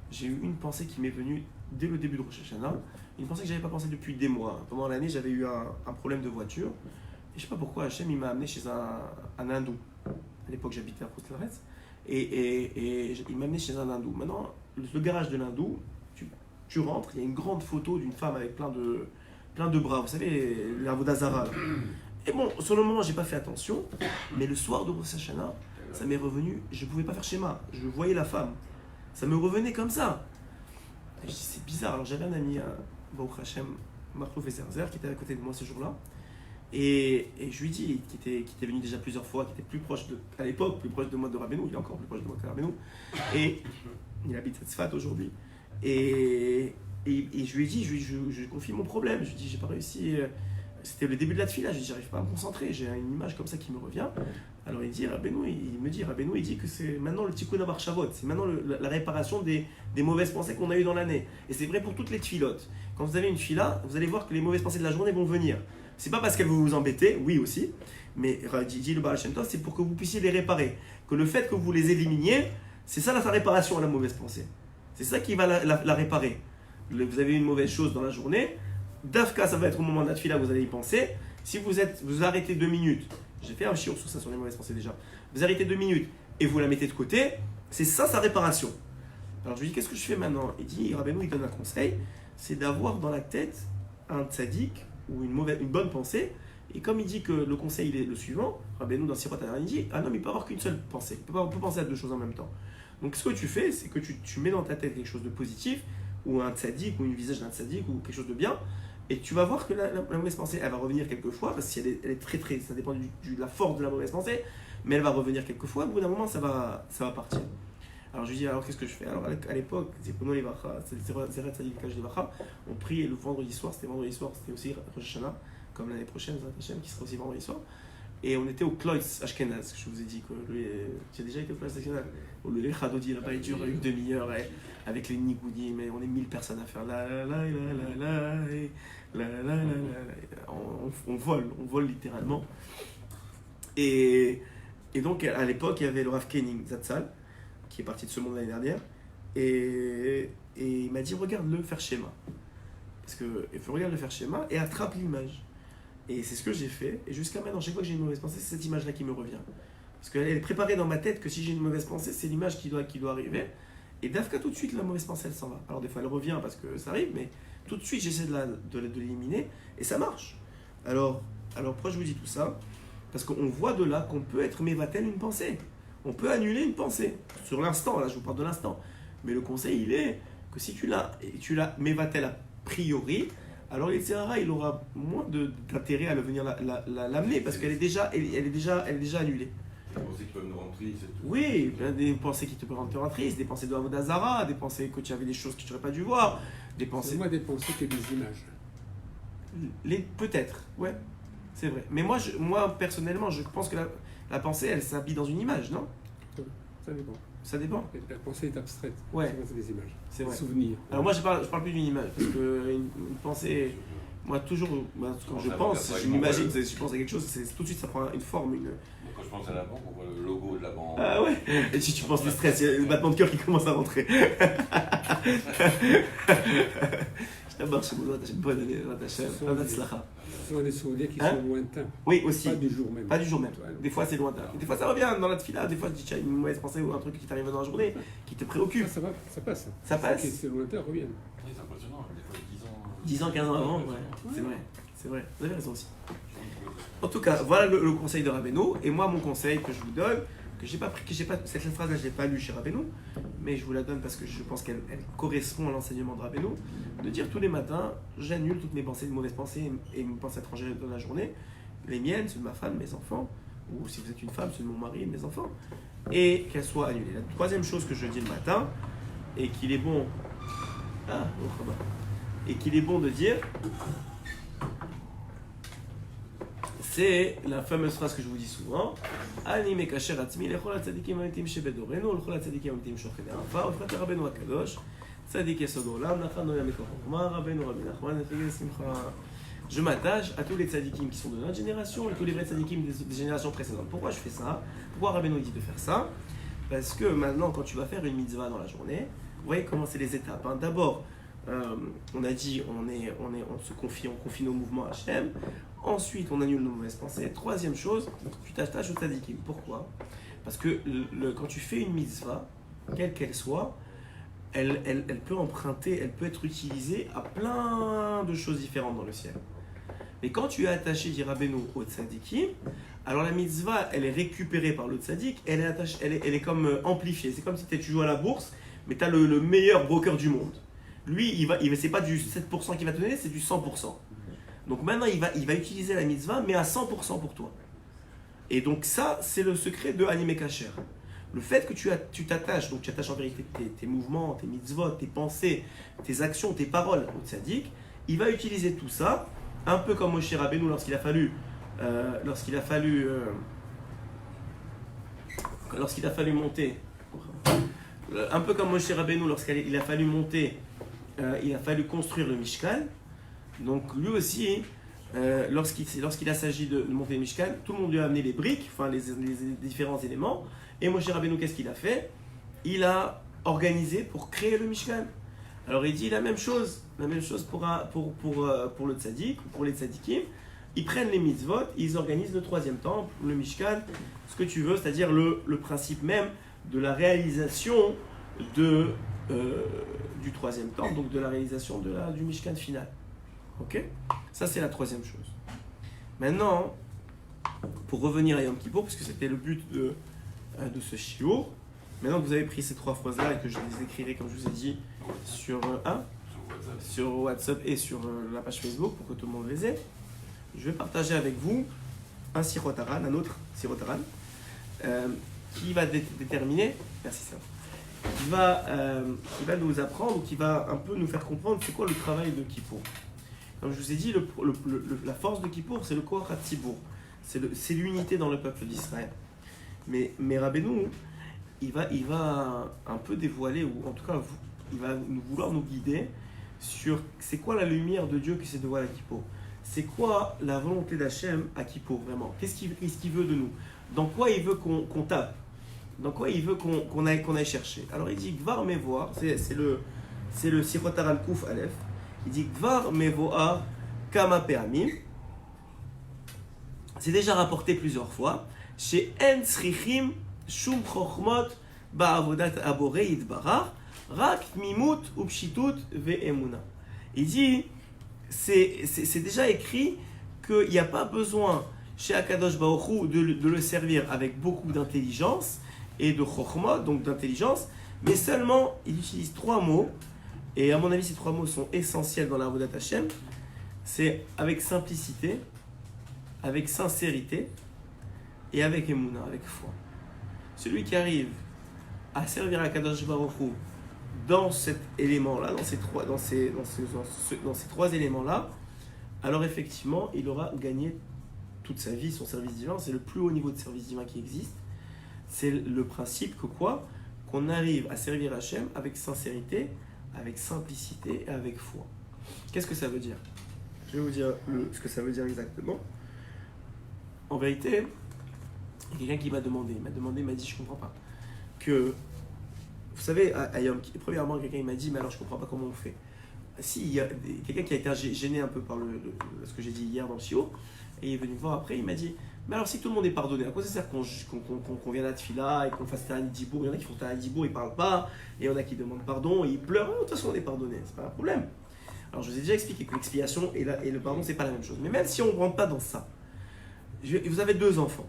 j'ai eu une pensée qui m'est venue dès le début de Rosh Hashanah, une pensée que je n'avais pas pensée depuis des mois. Pendant l'année, j'avais eu un problème de voiture, et je ne sais pas pourquoi Hachem il m'a amené chez un hindou. À l'époque, j'habitais à Koustlaretz, et il m'a amené chez un hindou. Maintenant, le garage de l'hindou, tu rentres, il y a une grande photo d'une femme avec plein de bras, vous savez, l'Avodazara. Et bon, sur le moment, j'ai pas fait attention, mais le soir de Rosh Hashanah, ça m'est revenu, je pouvais pas faire schéma, je voyais la femme. Ça me revenait comme ça. Et je dis, c'est bizarre. Alors j'avais un ami, Baruch Hashem, Marlouf Zerzer, qui était à côté de moi ce jour-là. Et je lui dis, qui était venu déjà plusieurs fois, qui était plus proche à l'époque, plus proche de moi de Rabbeinu, il est encore plus proche de moi que Rabbeinu. Et il habite à Tzfat aujourd'hui. Et je lui ai dit, je confie mon problème. Je lui ai dit, j'ai pas réussi. C'était le début de la tefila, je lui ai dit, j'arrive pas à me concentrer. J'ai une image comme ça qui me revient. Alors il dit, Rabbeinu, il dit que c'est maintenant le tikkun hamarchavot, c'est maintenant la réparation des mauvaises pensées qu'on a eues dans l'année. Et c'est vrai pour toutes les tfilotes. Quand vous avez une tfila, vous allez voir que les mauvaises pensées de la journée vont venir. C'est pas parce qu'elles vont vous embêter, oui aussi, mais dit le Baal Shem Tov, c'est pour que vous puissiez les réparer. Que le fait que vous les éliminiez, c'est ça la réparation à la mauvaise pensée. C'est ça qui va la réparer. Vous avez une mauvaise chose dans la journée, d'Afka, ça va être au moment de la tfila, vous allez y penser. Si vous arrêtez 2 minutes, j'ai fait un shiur sur ça, sur les mauvaises pensées déjà, vous arrêtez 2 minutes et vous la mettez de côté, c'est ça sa réparation. Alors je lui dis, qu'est-ce que je fais maintenant? Il dit, Rabbeinu, il donne un conseil, c'est d'avoir dans la tête un tzaddik ou une bonne pensée. Et comme il dit que le conseil il est le suivant, Rabbeinu dans Sirot HaNaran, il dit, un homme il peut avoir qu'une seule pensée, il peut penser à 2 choses en même temps. Donc ce que tu fais, c'est que tu mets dans ta tête quelque chose de positif, ou un tzaddik, ou une visage d'un tzaddik, ou quelque chose de bien, Et tu vas voir que la mauvaise pensée, elle va revenir quelquefois, parce qu'elle est très très, ça dépend de la force de la mauvaise pensée, mais elle va revenir quelquefois, au bout d'un moment, ça va partir. Alors je lui dis, alors qu'est-ce que je fais? Alors à l'époque, Zippono Levacha, Zeret Tzadik Kaj Levacha, on prie le vendredi soir, c'était aussi Rosh Hashanah, comme l'année prochaine, qui sera aussi vendredi soir. Et on était au Kloitz Ashkenaz, que je vous ai dit, tu as déjà été au Kloitz Ashkenaz? Où le Chadodi, là-bas, il dure une demi-heure, avec les Nigoudim, mais on est 1000 personnes à faire on vole littéralement. Et donc à l'époque, il y avait le Rav Kening Zatzal, qui est parti de ce monde l'année dernière, et il m'a dit regarde-le faire schéma. Parce que il faut regarder le faire schéma et attrape l'image. Et c'est ce que j'ai fait, et jusqu'à maintenant, chaque fois que j'ai une mauvaise pensée, c'est cette image-là qui me revient. Parce qu'elle est préparée dans ma tête que si j'ai une mauvaise pensée, c'est l'image qui doit arriver. Et d'Afka, tout de suite, la mauvaise pensée, elle s'en va. Alors des fois, elle revient parce que ça arrive, mais tout de suite, j'essaie de l'éliminer, et ça marche. Alors pourquoi je vous dis tout ça? Parce qu'on voit de là qu'on peut être mévatel une pensée. On peut annuler une pensée. Sur l'instant, là, je vous parle de l'instant. Mais le conseil, il est que si tu l'as mévatel a priori, alors il aura moins d'intérêt à venir l'amener parce qu'elle est déjà annulée. Des pensées qui peuvent nous rendre tristes et tout. Oui, des pensées qui te peuvent rendre triste, des pensées de Avodazara, des pensées que tu avais des choses que tu n'aurais pas dû voir, des pensées. C'est moi des pensées que des images. Peut-être, ouais, c'est vrai. Mais moi personnellement, je pense que la pensée, elle s'habille dans une image, non? Ça dépend. Ça dépend. La pensée est abstraite. Ouais. C'est des images. C'est vrai. Des souvenirs. Alors moi, je parle plus d'une image, parce qu'une pensée, moi toujours, quand je pense, je m'imagine, je pense à quelque chose, tout de suite ça prend une forme, Quand je pense à la banque, on voit le logo de la banque. Ah ouais. Et si tu penses du stress, il y a le battement de cœur qui commence à rentrer. Je t'embarque chez moi, bonne année, Ce sont des souvenirs qui sont lointains. Oui, aussi. Pas du jour même. Pas du jour même. Des fois, c'est lointain. Des fois, ça revient dans la tefila. Des fois, tu as une mauvaise pensée ou un truc qui t'arrive dans la journée qui te préoccupe. Ça passe. Ça passe. C'est lointain, revient. Oui, c'est impressionnant, des fois 10 ans, 15 ans avant, ouais. C'est vrai. C'est vrai. Vous avez raison aussi. En tout cas, voilà le conseil de Rabbeinu. Et moi, mon conseil que je vous donne, cette phrase-là, je ne l'ai pas lue chez Rabbeinu, mais je vous la donne parce que je pense qu'elle correspond à l'enseignement de Rabbeinu, de dire tous les matins, j'annule toutes mes pensées, de mauvaises pensées et mes pensées étrangères dans la journée, les miennes, ceux de ma femme, mes enfants, ou si vous êtes une femme, ceux de mon mari et de mes enfants, et qu'elles soient annulées. La troisième chose que je dis le matin, et qu'il est bon, de dire, c'est la fameuse phrase que je vous dis souvent. Ani mekacher atzmi lechol hatzadikim hamitim shebedorenu, lechol hatzadikim hamitim shochenei afa, ufrat Rabbeinu HaKadosh, tzadik yesod olam, nachan noya mikol chokma, Rabbeinu Rabbi Nachman, nefegel simcha. Je m'attache à tous les tzadikim qui sont de notre génération et tous les vrais tzadikim des générations précédentes. Pourquoi je fais ça? Pourquoi Rabbeinu dit de faire ça? Parce que maintenant, quand tu vas faire une mitzvah dans la journée, vous voyez comment c'est les étapes. D'abord, on a dit, on confie nos mouvements à Hachem. Ensuite, on annule nos mauvaises pensées. Troisième chose, tu t'attaches au tzadikim. Pourquoi? Parce que quand tu fais une mitzvah, quelle qu'elle soit, elle peut emprunter, elle peut être utilisée à plein de choses différentes dans le ciel. Mais quand tu es attaché, dit Rabbeinu, au tzadikim, alors la mitzvah, elle est récupérée par le tzadik, elle est comme amplifiée. C'est comme si tu joues à la bourse, mais tu as le meilleur broker du monde. Lui, c'est pas du 7% qu'il va te donner, c'est du 100%. Donc maintenant, il va utiliser la mitzvah, mais à 100% pour toi. Et donc ça, c'est le secret de Animé Kacher. Le fait que tu t'attaches, donc tu attaches en vérité tes mouvements, tes mitzvot, tes pensées, tes actions, tes paroles au tzaddik, il va utiliser tout ça, un peu comme Moshe Rabbeinu lorsqu'il a fallu monter, un peu comme Moshe Rabbeinu lorsqu'il a fallu monter, il a fallu construire le Mishkan. Donc lui aussi, lorsqu'il a s'agi de monter le Mishkan, tout le monde lui a amené les briques, enfin les différents éléments. Et Moshe Rabbeinu, qu'est-ce qu'il a fait? Il a organisé pour créer le Mishkan. Alors il dit la même chose pour le tzaddik, pour les tzaddikim. Ils prennent les mitzvot, ils organisent le troisième temple, le Mishkan, ce que tu veux, c'est-à-dire le principe même de la réalisation du troisième temple, donc de la réalisation du Mishkan final. Ok? Ça, c'est la troisième chose. Maintenant, pour revenir à Yom Kippour, parce que c'était le but de ce shiur, maintenant que vous avez pris ces trois phrases-là et que je les écrirai, comme je vous ai dit, sur un. sur WhatsApp et sur la page Facebook pour que tout le monde les ait. Je vais partager avec vous un sirotaran, un autre sirotaran, qui va déterminer, merci ça, qui va nous apprendre, qui va un peu nous faire comprendre c'est quoi le travail de Kippour. Comme je vous ai dit, la force de Kippour, c'est le Koach HaTzibour, c'est l'unité dans le peuple d'Israël. Mais Rabbeinu, il va un peu dévoiler, ou en tout cas, il va vouloir nous guider sur c'est quoi la lumière de Dieu qui s'est dévoilée à Kippour. C'est quoi la volonté d'Hachem à Kippour, vraiment? Qu'est-ce qu'il veut de nous? Dans quoi il veut qu'on tape? Dans quoi il veut qu'on aille chercher? Alors il dit Gvar Mevoar, c'est le Sirotaran Kouf Aleph. Il dit Gvar Mevoar Kama Pe'amim. C'est déjà rapporté plusieurs fois. Chez En Tzrichim Shum Chochmot Ba'avodat Aborei Yitbarach Rak Mimut Upshitut Ve'emuna. Il dit c'est déjà écrit qu'il n'y a pas besoin chez Akadosh Baruch Hu de le servir avec beaucoup d'intelligence et de chokhmah, donc d'intelligence, mais seulement il utilise 3 mots, et à mon avis ces 3 mots sont essentiels dans la Avodat Hashem. C'est avec simplicité, avec sincérité et avec émouna, avec foi. Celui qui arrive à servir Akadosh Baruch Hu dans cet élément-là, dans ces trois éléments-là, alors effectivement, il aura gagné toute sa vie son service divin. C'est le plus haut niveau de service divin qui existe. C'est le principe que quoi? Qu'on arrive à servir Hachem avec sincérité, avec simplicité et avec foi. Qu'est-ce que ça veut dire? Je vais vous dire ce que ça veut dire exactement. En vérité, il y a quelqu'un qui m'a dit, je comprends pas. Que vous savez, à Yom Kippur, premièrement, quelqu'un m'a dit, mais alors je ne comprends pas comment on fait. Si, il y a quelqu'un qui a été gêné un peu par ce que j'ai dit hier dans le Shio, et il est venu me voir après, il m'a dit, mais alors si tout le monde est pardonné, à quoi ça sert qu'on vienne à Tfila et qu'on fasse Ta'anit Dibour? Il y en a qui font Ta'anit Dibour, ils ne parlent pas, et il y en a qui demandent pardon, et ils pleurent. De toute façon, on est pardonné, c'est pas un problème. Alors je vous ai déjà expliqué que l'expiation et le pardon, c'est pas la même chose. Mais même si on ne rentre pas dans ça, vous avez 2 enfants,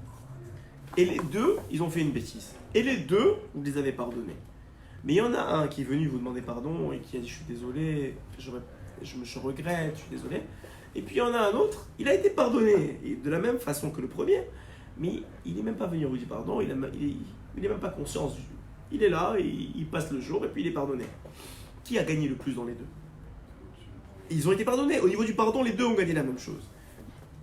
et les 2, ils ont fait une bêtise. Et les 2, vous les avez pardonnés. Mais il y en a un qui est venu vous demander pardon et qui a dit je suis désolé, je regrette, je suis désolé. Et puis il y en a un autre, il a été pardonné et de la même façon que le premier, mais il n'est même pas venu vous dire pardon, il n'est même pas conscience. Il est là, il passe le jour et puis il est pardonné. Qui a gagné le plus dans les 2? Ils ont été pardonnés. Au niveau du pardon, les 2 ont gagné la même chose.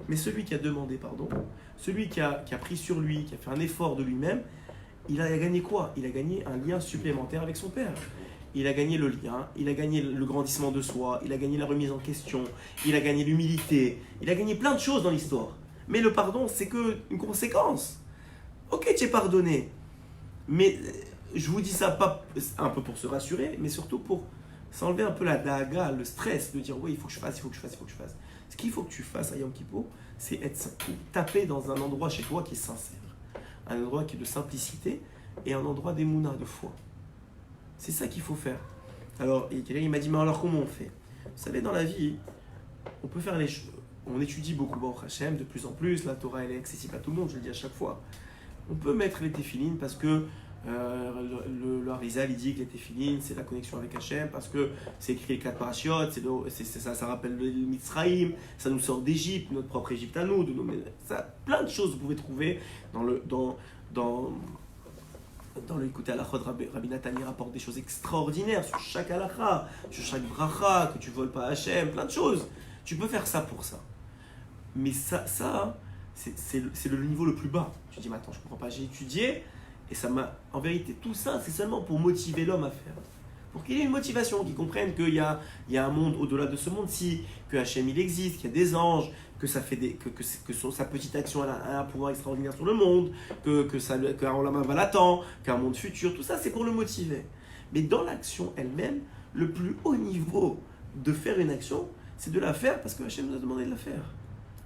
Mais celui qui a demandé pardon, celui qui a pris sur lui, qui a fait un effort de lui-même, il a gagné quoi? Il a gagné un lien supplémentaire avec son père. Il a gagné le lien, il a gagné le grandissement de soi, il a gagné la remise en question, il a gagné l'humilité, il a gagné plein de choses dans l'histoire. Mais le pardon, c'est qu'une conséquence. Ok, tu es pardonné. Mais je vous dis ça pas un peu pour se rassurer, mais surtout pour s'enlever un peu la daga, le stress, de dire oui, il faut que je fasse. Ce qu'il faut que tu fasses à Yom Kippur, c'est taper dans un endroit chez toi qui est sincère. Un endroit qui est de simplicité et un endroit d'émouna, de foi. C'est ça qu'il faut faire. Alors, quelqu'un il m'a dit, mais alors comment on fait? Vous savez, dans la vie, on peut faire les choses. On étudie beaucoup Baruch Hashem, de plus en plus. La Torah, elle est accessible à tout le monde, je le dis à chaque fois. On peut mettre les téphilines parce que le Harizal, il dit que les téphilines, c'est la connexion avec Hashem, parce que c'est écrit les 4 parashiot, ça rappelle le Mitzraïm, ça nous sort d'Égypte, notre propre Égypte à nous. Plein de choses vous pouvez trouver dans le Écoutez Halachot. Rabbi Nathan rapporte des choses extraordinaires sur chaque halakha, sur chaque bracha, que tu voles pas à Hashem, plein de choses. Tu peux faire ça pour ça. Mais ça c'est le niveau le plus bas. Tu dis, mais attends, je comprends pas, j'ai étudié, et ça m'a... En vérité, tout ça, c'est seulement pour motiver l'homme à faire. Pour qu'il ait une motivation, qu'il comprenne qu'il y a un monde au-delà de ce monde-ci, que Hachem, il existe, qu'il y a des anges, que ça fait sa petite action a un pouvoir extraordinaire sur le monde, qu'un Olam va l'attendre, qu'un monde futur, tout ça, c'est pour le motiver. Mais dans l'action elle-même, le plus haut niveau de faire une action, c'est de la faire parce que Hachem nous a demandé de la faire.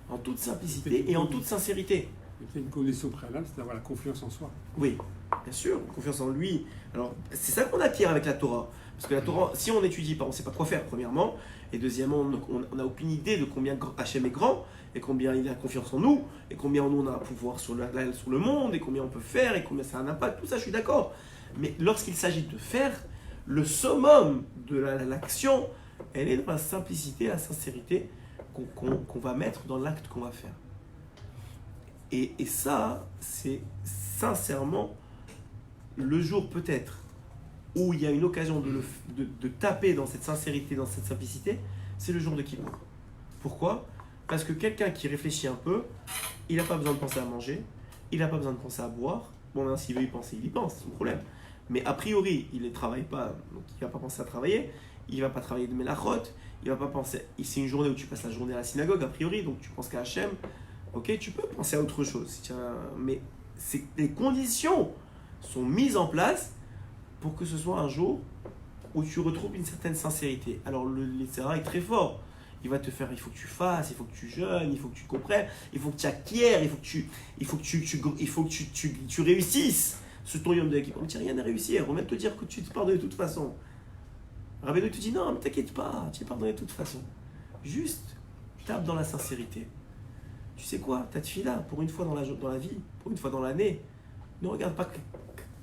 En toute simplicité et en toute sincérité. C'est une condition préalable, c'est d'avoir la confiance en soi. Oui, bien sûr, confiance en lui. Alors, c'est ça qu'on acquiert avec la Torah. Parce que la Torah, si on n'étudie pas, on ne sait pas quoi faire, premièrement. Et deuxièmement, on n'a aucune idée de combien Hachem est grand, et combien il a confiance en nous, et combien nous on a un pouvoir sur le monde, et combien on peut faire, et combien ça a un impact. Tout ça, je suis d'accord. Mais lorsqu'il s'agit de faire, le summum de l'action, elle est dans la simplicité, la sincérité qu'on va mettre dans l'acte qu'on va faire. Et ça, c'est sincèrement le jour peut-être où il y a une occasion de taper dans cette sincérité, dans cette simplicité, c'est le jour de Kippour. Pourquoi ? Parce que quelqu'un qui réfléchit un peu, il n'a pas besoin de penser à manger, il n'a pas besoin de penser à boire. Bon, ben, s'il veut y penser, il y pense, c'est son problème. Mais a priori, il ne travaille pas, donc il ne va pas penser à travailler, il ne va pas travailler de Melachot, il ne va pas penser. C'est une journée où tu passes la journée à la synagogue, a priori, donc tu penses qu'à Hachem. Ok, tu peux penser à autre chose, mais les conditions sont mises en place pour que ce soit un jour où tu retrouves une certaine sincérité. Alors le Yetzirah est très fort. Il va te faire, il faut que tu fasses, il faut que tu jeûnes, il faut que tu comprennes, il faut que tu acquières, il faut que tu réussisses ce ton yom de Kippour. Mais tu n'as rien à réussir, on va même te dire que tu te pardonnes de toute façon. Rabbeinu te dit non, mais t'inquiète pas, tu es pardonné de toute façon. Juste, tape dans la sincérité. Tu sais quoi, ta tefila, pour une fois dans la vie, pour une fois dans l'année, ne regarde pas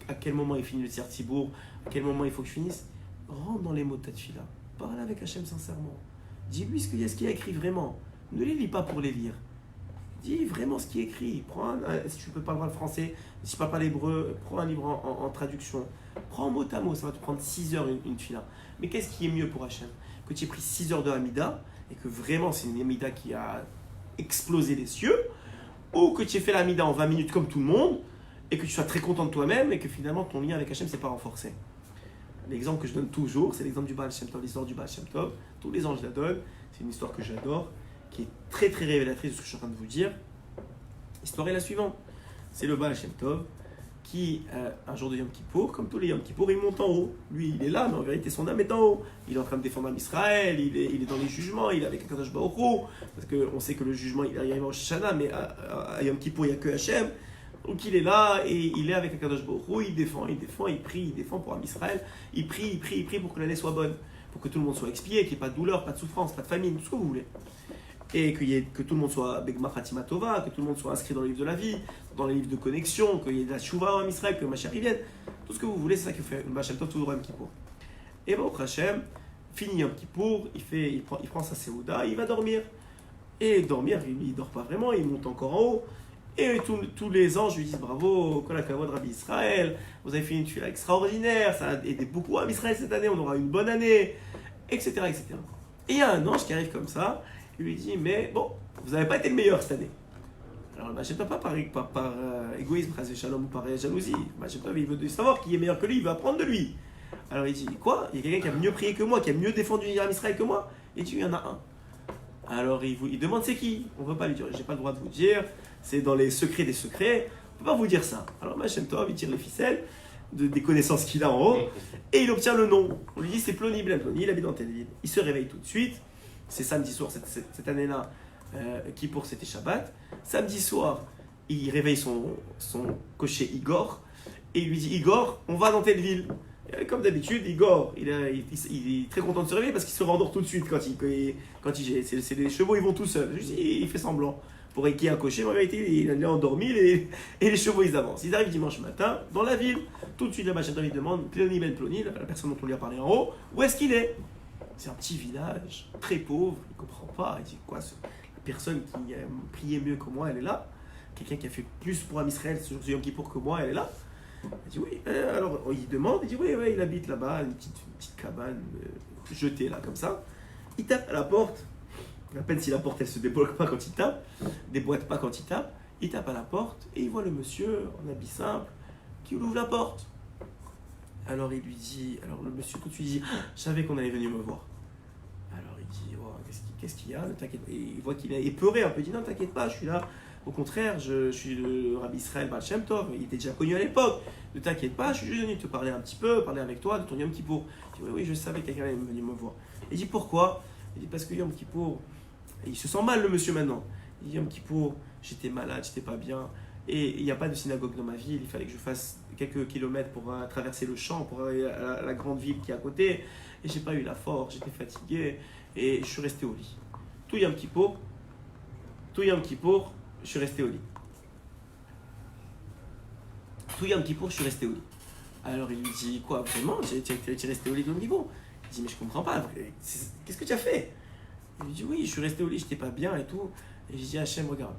à quel moment il finit le Tzir Tzibour, à quel moment il faut que je finisse. Rentre dans les mots de ta tefila. Parle avec Hachem sincèrement. Dis-lui ce qu'il y a écrit vraiment. Ne les lis pas pour les lire. Dis vraiment ce qui est écrit. Si tu ne peux pas parler le français, si tu ne parles pas l'hébreu, prends un livre en traduction. Prends mot à mot, ça va te prendre 6 heures une tefila. Mais qu'est-ce qui est mieux pour Hachem ? Que tu aies pris 6 heures de Hamida, et que vraiment c'est une Hamida qui a explosé les cieux, ou que tu aies fait la Hamida en 20 minutes comme tout le monde, et que tu sois très content de toi-même, et que finalement ton lien avec Hachem ne s'est pas renforcé. L'exemple que je donne toujours, c'est l'exemple du Baal Shem Tov, l'histoire du Baal Shem Tov. Tous les ans je la donne, c'est une histoire que j'adore, qui est très très révélatrice de ce que je suis en train de vous dire. L'histoire est la suivante. C'est le Baal Shem Tov qui, un jour de Yom Kippour, comme tous les Yom Kippour, il monte en haut. Lui, il est là, mais en vérité, son âme est en haut. Il est en train de défendre Israël, il est dans les jugements, il est avec Akadosh Baruch Hu, parce qu'on sait que le jugement, il arrive au Rosh Hashanah, mais à Yom Kippour, il n'y a que Hachem. Donc il est là et il est avec Akadosh Baruch Hu, il défend, il prie, il défend pour Israël, il prie pour que l'année soit bonne, pour que tout le monde soit expié, qu'il n'y ait pas de douleur, pas de souffrance, pas de famine, tout ce que vous voulez. Et que tout le monde soit Begma Fatima Tova, que tout le monde soit inscrit dans le livre de la vie, dans les livres de connexion, qu'il y ait de la Shuvah en Israël, que Mashiach vienne, tout ce que vous voulez, c'est ça que fait le Baal Shem Tov toujours Yom Kippour. Et Baruch Hashem, fini Yom Kippour, il prend sa Seuda, il va dormir. Et dormir, il ne dort pas vraiment, il monte encore en haut. Et tous les anges lui disent bravo, Kol HaKavod Rabbi Israël, vous avez fait une tuile extraordinaire, ça a aidé beaucoup à Israël cette année, on aura une bonne année, etc., etc. Et il y a un ange qui arrive comme ça, il lui dit mais bon, vous n'avez pas été le meilleur cette année. Alors le Baal Shem Tov pas par égoïsme, shalom, ou par jalousie. Le Baal Shem Tov il veut savoir qui est meilleur que lui, il veut apprendre de lui. Alors il dit quoi ? Il y a quelqu'un qui a mieux prié que moi, qui a mieux défendu Israël que moi ? Il dit il y en a un. Alors il demande c'est qui ? On ne veut pas lui dire, j'ai pas le droit de vous dire, c'est dans les secrets des secrets, on ne peut pas vous dire ça. Alors Baal Shem Tov il tire les ficelles des connaissances qu'il a en haut et il obtient le nom. On lui dit c'est Ploni Ben Ploni, il habite dans telle ville. Il se réveille tout de suite, c'est samedi soir cette année-là, Kippour c'était Shabbat. Samedi soir, il réveille son cocher Igor et il lui dit Igor, on va dans telle ville. Et comme d'habitude, Igor, il est très content de se réveiller parce qu'il se rendort tout de suite quand c'est les chevaux, ils vont tout seuls. Il fait semblant. Pour qu'il y ait un cocher, mais en réalité, il est endormi et les chevaux, ils avancent. Ils arrivent dimanche matin dans la ville. Tout de suite, la Baal Shem Tov, il demande Ploni Ben Ploni, la personne dont on lui a parlé en haut, où est-ce qu'il est ? C'est un petit village, très pauvre, il ne comprend pas. Il dit quoi, la personne qui a prié mieux que moi, elle est là. Quelqu'un qui a fait plus pour Israël sur Yom Kippour que moi, elle est là. Il dit oui. Alors il demande, il dit oui, il habite là-bas, une petite cabane jetée là, comme ça. Il tape à la porte. À peine si la porte elle se déboîte pas quand il tape, il tape à la porte et il voit le monsieur en habit simple qui ouvre la porte. Alors il lui dit, alors le monsieur tout de suite dit, je savais qu'on allait venir me voir. Alors il dit, oh, qu'est-ce qu'il y a, ne t'inquiète pas. Et il voit qu'il est épeuré un peu, il dit non t'inquiète pas, je suis là. Au contraire, je suis le Rabbi Israël Baal Shem Tov, il était déjà connu à l'époque. Ne t'inquiète pas, je suis juste venu te parler un petit peu, parler avec toi de ton Yom Kippour. Il dit oui, je savais que quelqu'un allait venir me voir. Il dit pourquoi ? Il dit parce que Yom Kippour, il se sent mal le monsieur maintenant. Il dit Yom Kippour, j'étais malade, j'étais pas bien. Et il n'y a pas de synagogue dans ma ville, il fallait que je fasse quelques kilomètres pour traverser le champ, pour aller à la grande ville qui est à côté. Et j'ai pas eu la force, j'étais fatigué et je suis resté au lit. Tout Yom Kippour, je suis resté au lit. Tout Yom Kippour, je suis resté au lit. Alors il lui dit quoi, vraiment, tu es resté au lit de Yom Kippour ? Il dis, mais je comprends pas, qu'est-ce que tu as fait? Il me dit, oui, je suis resté au lit, j'étais pas bien et tout. Et j'ai dit, Hachem, regarde,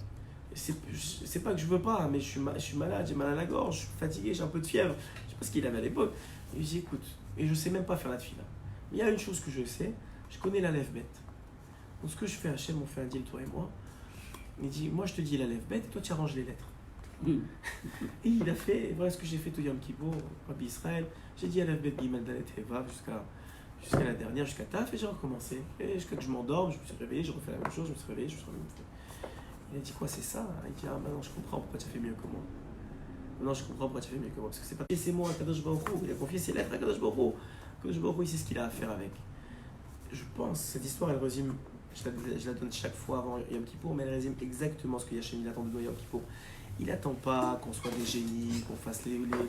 c'est pas que je veux pas, mais je suis malade, j'ai mal à la gorge, je suis fatigué, j'ai un peu de fièvre. Je sais pas ce qu'il avait à l'époque. Et je dis, écoute, et je sais même pas faire la tefila. Il y a une chose que je sais, je connais la lève bête. Donc ce que je fais, Hachem, on fait un deal, toi et moi. Il dit, moi je te dis la lève bête et toi tu arranges les lettres. Et il a fait, voilà ce que j'ai fait tout Yom Kippour, Rabbi Israël. J'ai dit à lève bête Gimel Dalet Hevav jusqu'à la dernière, jusqu'à Taf, et j'ai recommencé. Et jusqu'à que je m'endorme, je me suis réveillé, j'ai refait la même chose, je me suis réveillé, je me suis réveillé. Il a dit, quoi, c'est ça? Il dit, ah maintenant je comprends pourquoi tu as fait mieux que moi. Maintenant je comprends pourquoi tu fais mieux que moi. Parce que c'est pas. Et c'est moi, Kadosh Baruch Hu. Il a confié ses lettres à Kadosh Baruch Hu. Kadosh Baruch Hu, il sait ce qu'il a à faire avec. Je pense, cette histoire, elle résume, je la donne chaque fois avant Yom Kippour, mais elle résume exactement ce que Yachem il attend de nous Yom Kippour. Il attend pas qu'on soit des génies, qu'on fasse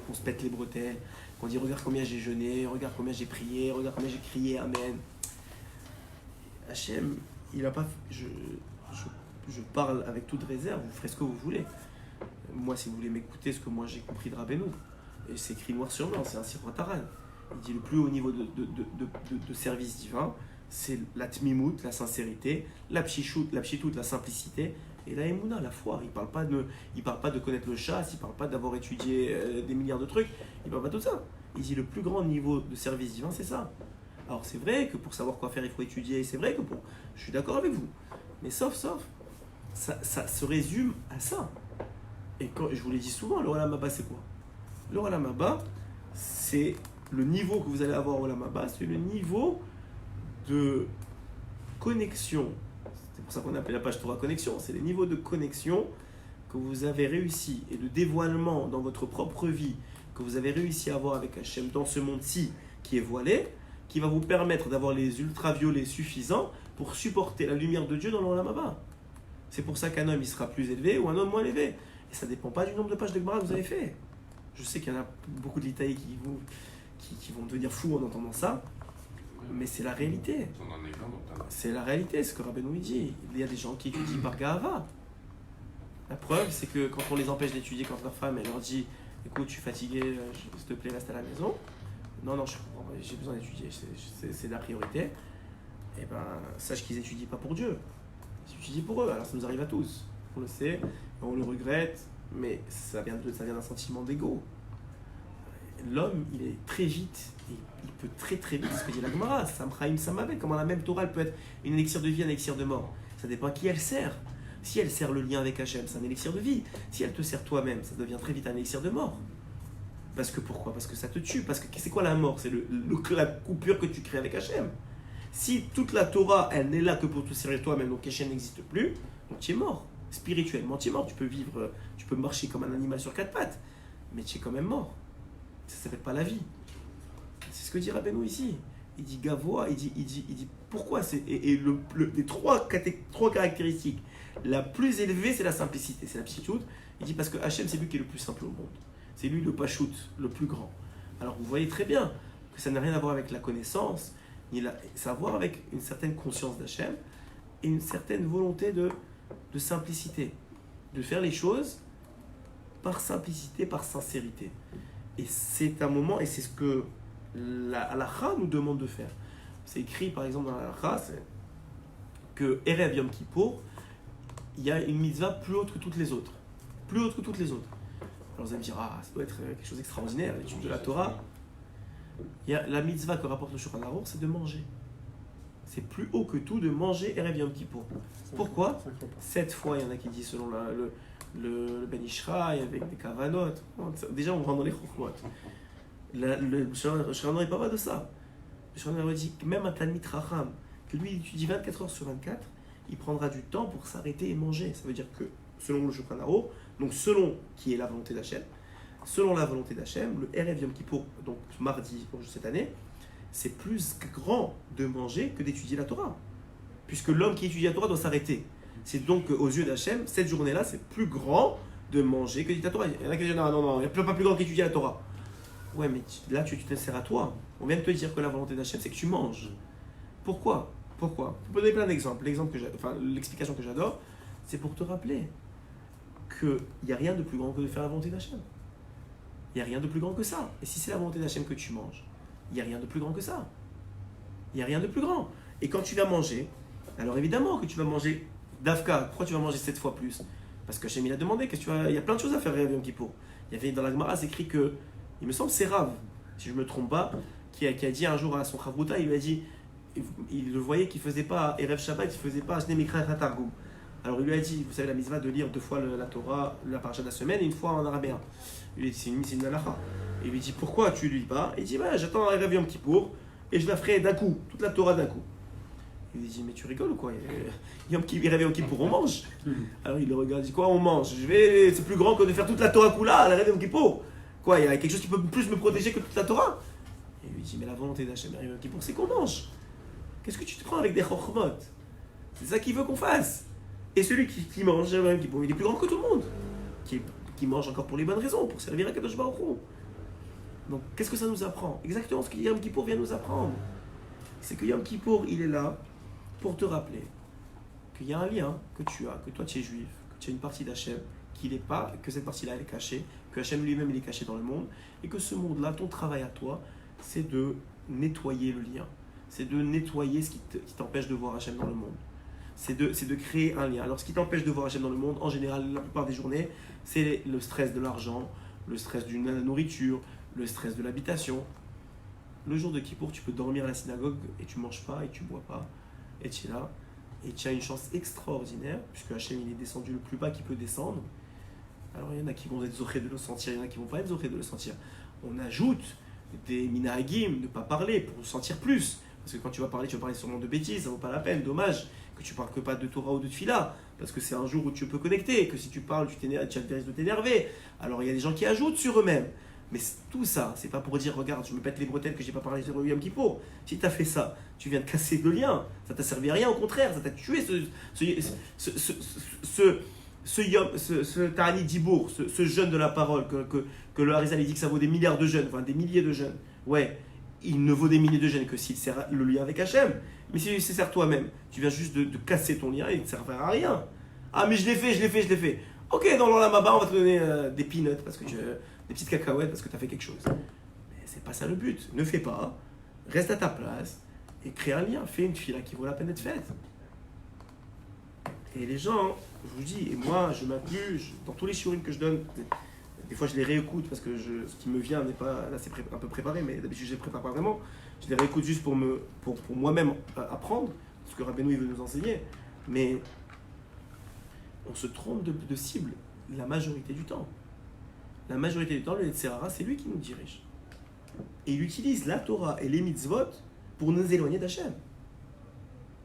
qu'on se pète les bretelles, qu'on dise regarde combien j'ai jeûné, regarde combien j'ai prié, regarde combien j'ai crié Amen. Hachem, il a pas. Je parle avec toute réserve, vous ferez ce que vous voulez. Moi, si vous voulez m'écouter, ce que moi j'ai compris de Rabbeinu, et c'est écrit noir sur blanc, c'est un Sifra Taran. Il dit le plus haut niveau de service divin, c'est la tmimout, la sincérité, la pshitout, la simplicité, et la émouna, la foi. Il parle pas de connaître le chasse, il parle pas d'avoir étudié des milliards de trucs, il parle pas de tout ça. Il dit le plus grand niveau de service divin, c'est ça. Alors c'est vrai que pour savoir quoi faire, il faut étudier, c'est vrai que je suis d'accord avec vous, mais sauf, ça se résume à ça. Et quand je vous l'ai dit souvent, le Olam Haba, c'est quoi? Le Olam Haba, c'est le niveau que vous allez avoir au Olam Haba, c'est le niveau de connexion. C'est pour ça qu'on appelle la page Torah connexion. C'est les niveaux de connexion que vous avez réussi et de dévoilement dans votre propre vie que vous avez réussi à avoir avec Hachem dans ce monde-ci qui est voilé, qui va vous permettre d'avoir les ultraviolets suffisants pour supporter la lumière de Dieu dans le Olam Haba. C'est pour ça qu'un homme il sera plus élevé ou un homme moins élevé. Et ça ne dépend pas du nombre de pages de Gemara que vous avez fait. Je sais qu'il y en a beaucoup de litaïs qui vont devenir fous en entendant ça, mais c'est la réalité. C'est la réalité, ce que Rabbeinu dit. Il y a des gens qui étudient par Gahava. La preuve, c'est que quand on les empêche d'étudier, quand leur femme elle leur dit écoute, je suis fatigué, s'il te plaît, reste à la maison. Non, j'ai besoin d'étudier, c'est la priorité. Et ben, sache qu'ils n'étudient pas pour Dieu. Ils étudient pour eux. Alors ça nous arrive à tous. On le sait, on le regrette, mais ça vient d'un sentiment d'ego. L'homme, il est très vite, il peut très très vite, ce que dit la Gemara, Samchaim Samavet, comment la même Torah elle peut être une élixir de vie, un élixir de mort. Ça dépend à qui elle sert. Si elle sert le lien avec Hachem, c'est un élixir de vie. Si elle te sert toi-même, ça devient très vite un élixir de mort. Parce que pourquoi? Parce que ça te tue. Parce que c'est quoi la mort? C'est la coupure que tu crées avec Hachem. Si toute la Torah, elle n'est là que pour te servir toi-même, donc Hachem n'existe plus, donc tu es mort. Spirituellement, tu es mort. Tu peux vivre, tu peux marcher comme un animal sur quatre pattes, mais tu es quand même mort. Ça ne s'appelle pas la vie. C'est ce que dit Rabbeinu ici. Il dit Gavoa, il dit pourquoi c'est. Les trois caractéristiques, la plus élevée, c'est la simplicité, c'est la psitude. Il dit parce que Hachem, c'est lui qui est le plus simple au monde. C'est lui le pachout, le plus grand. Alors vous voyez très bien que ça n'a rien à voir avec la connaissance, ça a à voir avec une certaine conscience d'Hachem et une certaine volonté de simplicité, de faire les choses par simplicité, par sincérité. Et c'est un moment, et c'est ce que la halakha nous demande de faire. C'est écrit par exemple dans la halakha, c'est que Erev Yom Kippour, il y a une mitzvah plus haute que toutes les autres. Plus haute que toutes les autres. Alors vous allez me dire, ça doit être quelque chose d'extraordinaire, l'étude de la Torah. Il y a la mitzvah que rapporte le Shulchan Aruch, c'est de manger. C'est plus haut que tout de manger Erev Yom Kippour. Pourquoi? 7 fois, il y en a qui disent selon le Ben Ishraï, avec des kavanot. Déjà, on rentre dans les chokhmot. Le Shulchan Aruch n'est pas de ça. Le Shulchan Aruch dit que même un Talmid Chacham, que lui, il étudie 24 heures sur 24, il prendra du temps pour s'arrêter et manger. Ça veut dire que, selon le Shulchan Aruch, donc selon qui est la volonté d'Hachem, selon la volonté d'Hachem, le Erev Yom Kippour, donc mardi cette année, c'est plus grand de manger que d'étudier la Torah. Puisque l'homme qui étudie la Torah doit s'arrêter. C'est donc aux yeux d'Hachem, cette journée-là, c'est plus grand de manger que d'étudier la Torah. Il y en a qui disent non, il n'y a pas plus grand qu'étudier la Torah. Ouais, mais là, tu te sers à toi. On vient de te dire que la volonté d'Hachem, c'est que tu manges. Pourquoi? Je peux donner plein d'exemples. L'explication que j'adore, c'est pour te rappeler qu'il n'y a rien de plus grand que de faire la volonté d'Hachem. Il n'y a rien de plus grand que ça. Et si c'est la volonté d'Hachem que tu manges, il n'y a rien de plus grand que ça. Il n'y a rien de plus grand. Et quand tu vas manger, alors évidemment que tu vas manger d'Afka. Pourquoi tu vas manger 7 fois plus? Parce que Hachem il a demandé, il y a plein de choses à faire Yom Kippour. Il y avait dans la Gemara, c'est écrit que, il me semble c'est Rav, si je ne me trompe pas, qui a dit un jour à son Chavruta, il lui a dit, il le voyait qu'il ne faisait pas Erev Shabbat, il ne faisait pas Shne Mikra Targum. Alors il lui a dit, vous savez la mitzvah de lire 2 fois la Torah, la paracha de la semaine, et 1 fois en arabéen. Il lui a dit, c'est une halakha. Et il lui dit, pourquoi tu ne lis pas? Il dit, j'attends Erev Yom Kippour, et je la ferai d'un coup, toute la Torah d'un coup. Il lui dit, mais tu rigoles ou quoi? Yom Kippour, on mange. Alors il le regarde, il dit, quoi, on mange? C'est plus grand que de faire toute la Torah Kula à la Yom Kippour. Quoi, il y a quelque chose qui peut plus me protéger que toute la Torah? Et il lui dit, mais la volonté d'Hachem Yom Kippour, c'est qu'on mange. Qu'est-ce que tu te prends avec des chokhmot? C'est ça qu'il veut qu'on fasse. Et celui qui mange Yom Kippour, il est plus grand que tout le monde. Qui mange encore pour les bonnes raisons, pour servir à Kadosh Baruch Hu. Donc, qu'est-ce que ça nous apprend? Exactement ce que Yom Kippour vient nous apprendre. C'est que Yom Kippour, il est là pour te rappeler qu'il y a un lien que tu as, que toi tu es juif, que tu as une partie d'Hachem, qu'il n'est pas, que cette partie-là elle est cachée, que Hachem lui-même il est caché dans le monde, et que ce monde-là, ton travail à toi, c'est de nettoyer le lien, c'est de nettoyer ce qui t'empêche de voir Hachem dans le monde. C'est de créer un lien. Alors ce qui t'empêche de voir Hachem dans le monde, en général, la plupart des journées, c'est le stress de l'argent, le stress de la nourriture, le stress de l'habitation. Le jour de Kippour, tu peux dormir à la synagogue et tu ne manges pas et tu ne bois pas. Et tu es là. Et tu as une chance extraordinaire, puisque Hachem il est descendu le plus bas qu'il peut descendre. Alors il y en a qui vont être zochés de le sentir, il y en a qui ne vont pas être zochés de le sentir. On ajoute des minahagim, ne pas parler pour sentir plus. Parce que quand tu vas parler sûrement de bêtises, ça ne vaut pas la peine, dommage que tu ne parles que pas de Torah ou de Tfila, parce que c'est un jour où tu peux connecter, que si tu parles, tu as le risque de t'énerver. Alors il y a des gens qui ajoutent sur eux-mêmes. Mais tout ça, c'est pas pour dire, regarde, je me pète les bretelles que j'ai pas parlé sur Yom Kippour. Si tu as fait ça, tu viens de casser le lien. Ça t'a servi à rien, au contraire, ça t'a tué ce Ta'ani Dibour, ce jeune de la parole, que le Harizal dit que ça vaut des milliards de jeunes, enfin des milliers de jeunes. Ouais, il ne vaut des milliers de jeunes que s'il sert le lien avec Hachem. Mais si tu sers toi-même, tu viens juste de casser ton lien et il ne servira à rien. Ah, mais je l'ai fait. Ok, dans l'Olamaba, on va te donner des peanuts, parce que des petites cacahuètes, parce que tu as fait quelque chose. Mais c'est pas ça le but. Ne fais pas, reste à ta place et crée un lien. Fais une fila qui vaut la peine d'être faite. Et les gens, je vous dis, et moi, je m'inclus, dans tous les shiurim que je donne, des fois je les réécoute parce que ce qui me vient n'est pas, là c'est un peu préparé, mais d'habitude je les prépare pas vraiment. Je les réécoute juste pour moi-même apprendre ce que Rabbeinu il veut nous enseigner. Mais on se trompe de cible la majorité du temps. La majorité du temps, le Yetzirah, c'est lui qui nous dirige. Et il utilise la Torah et les mitzvot pour nous éloigner d'Hachem.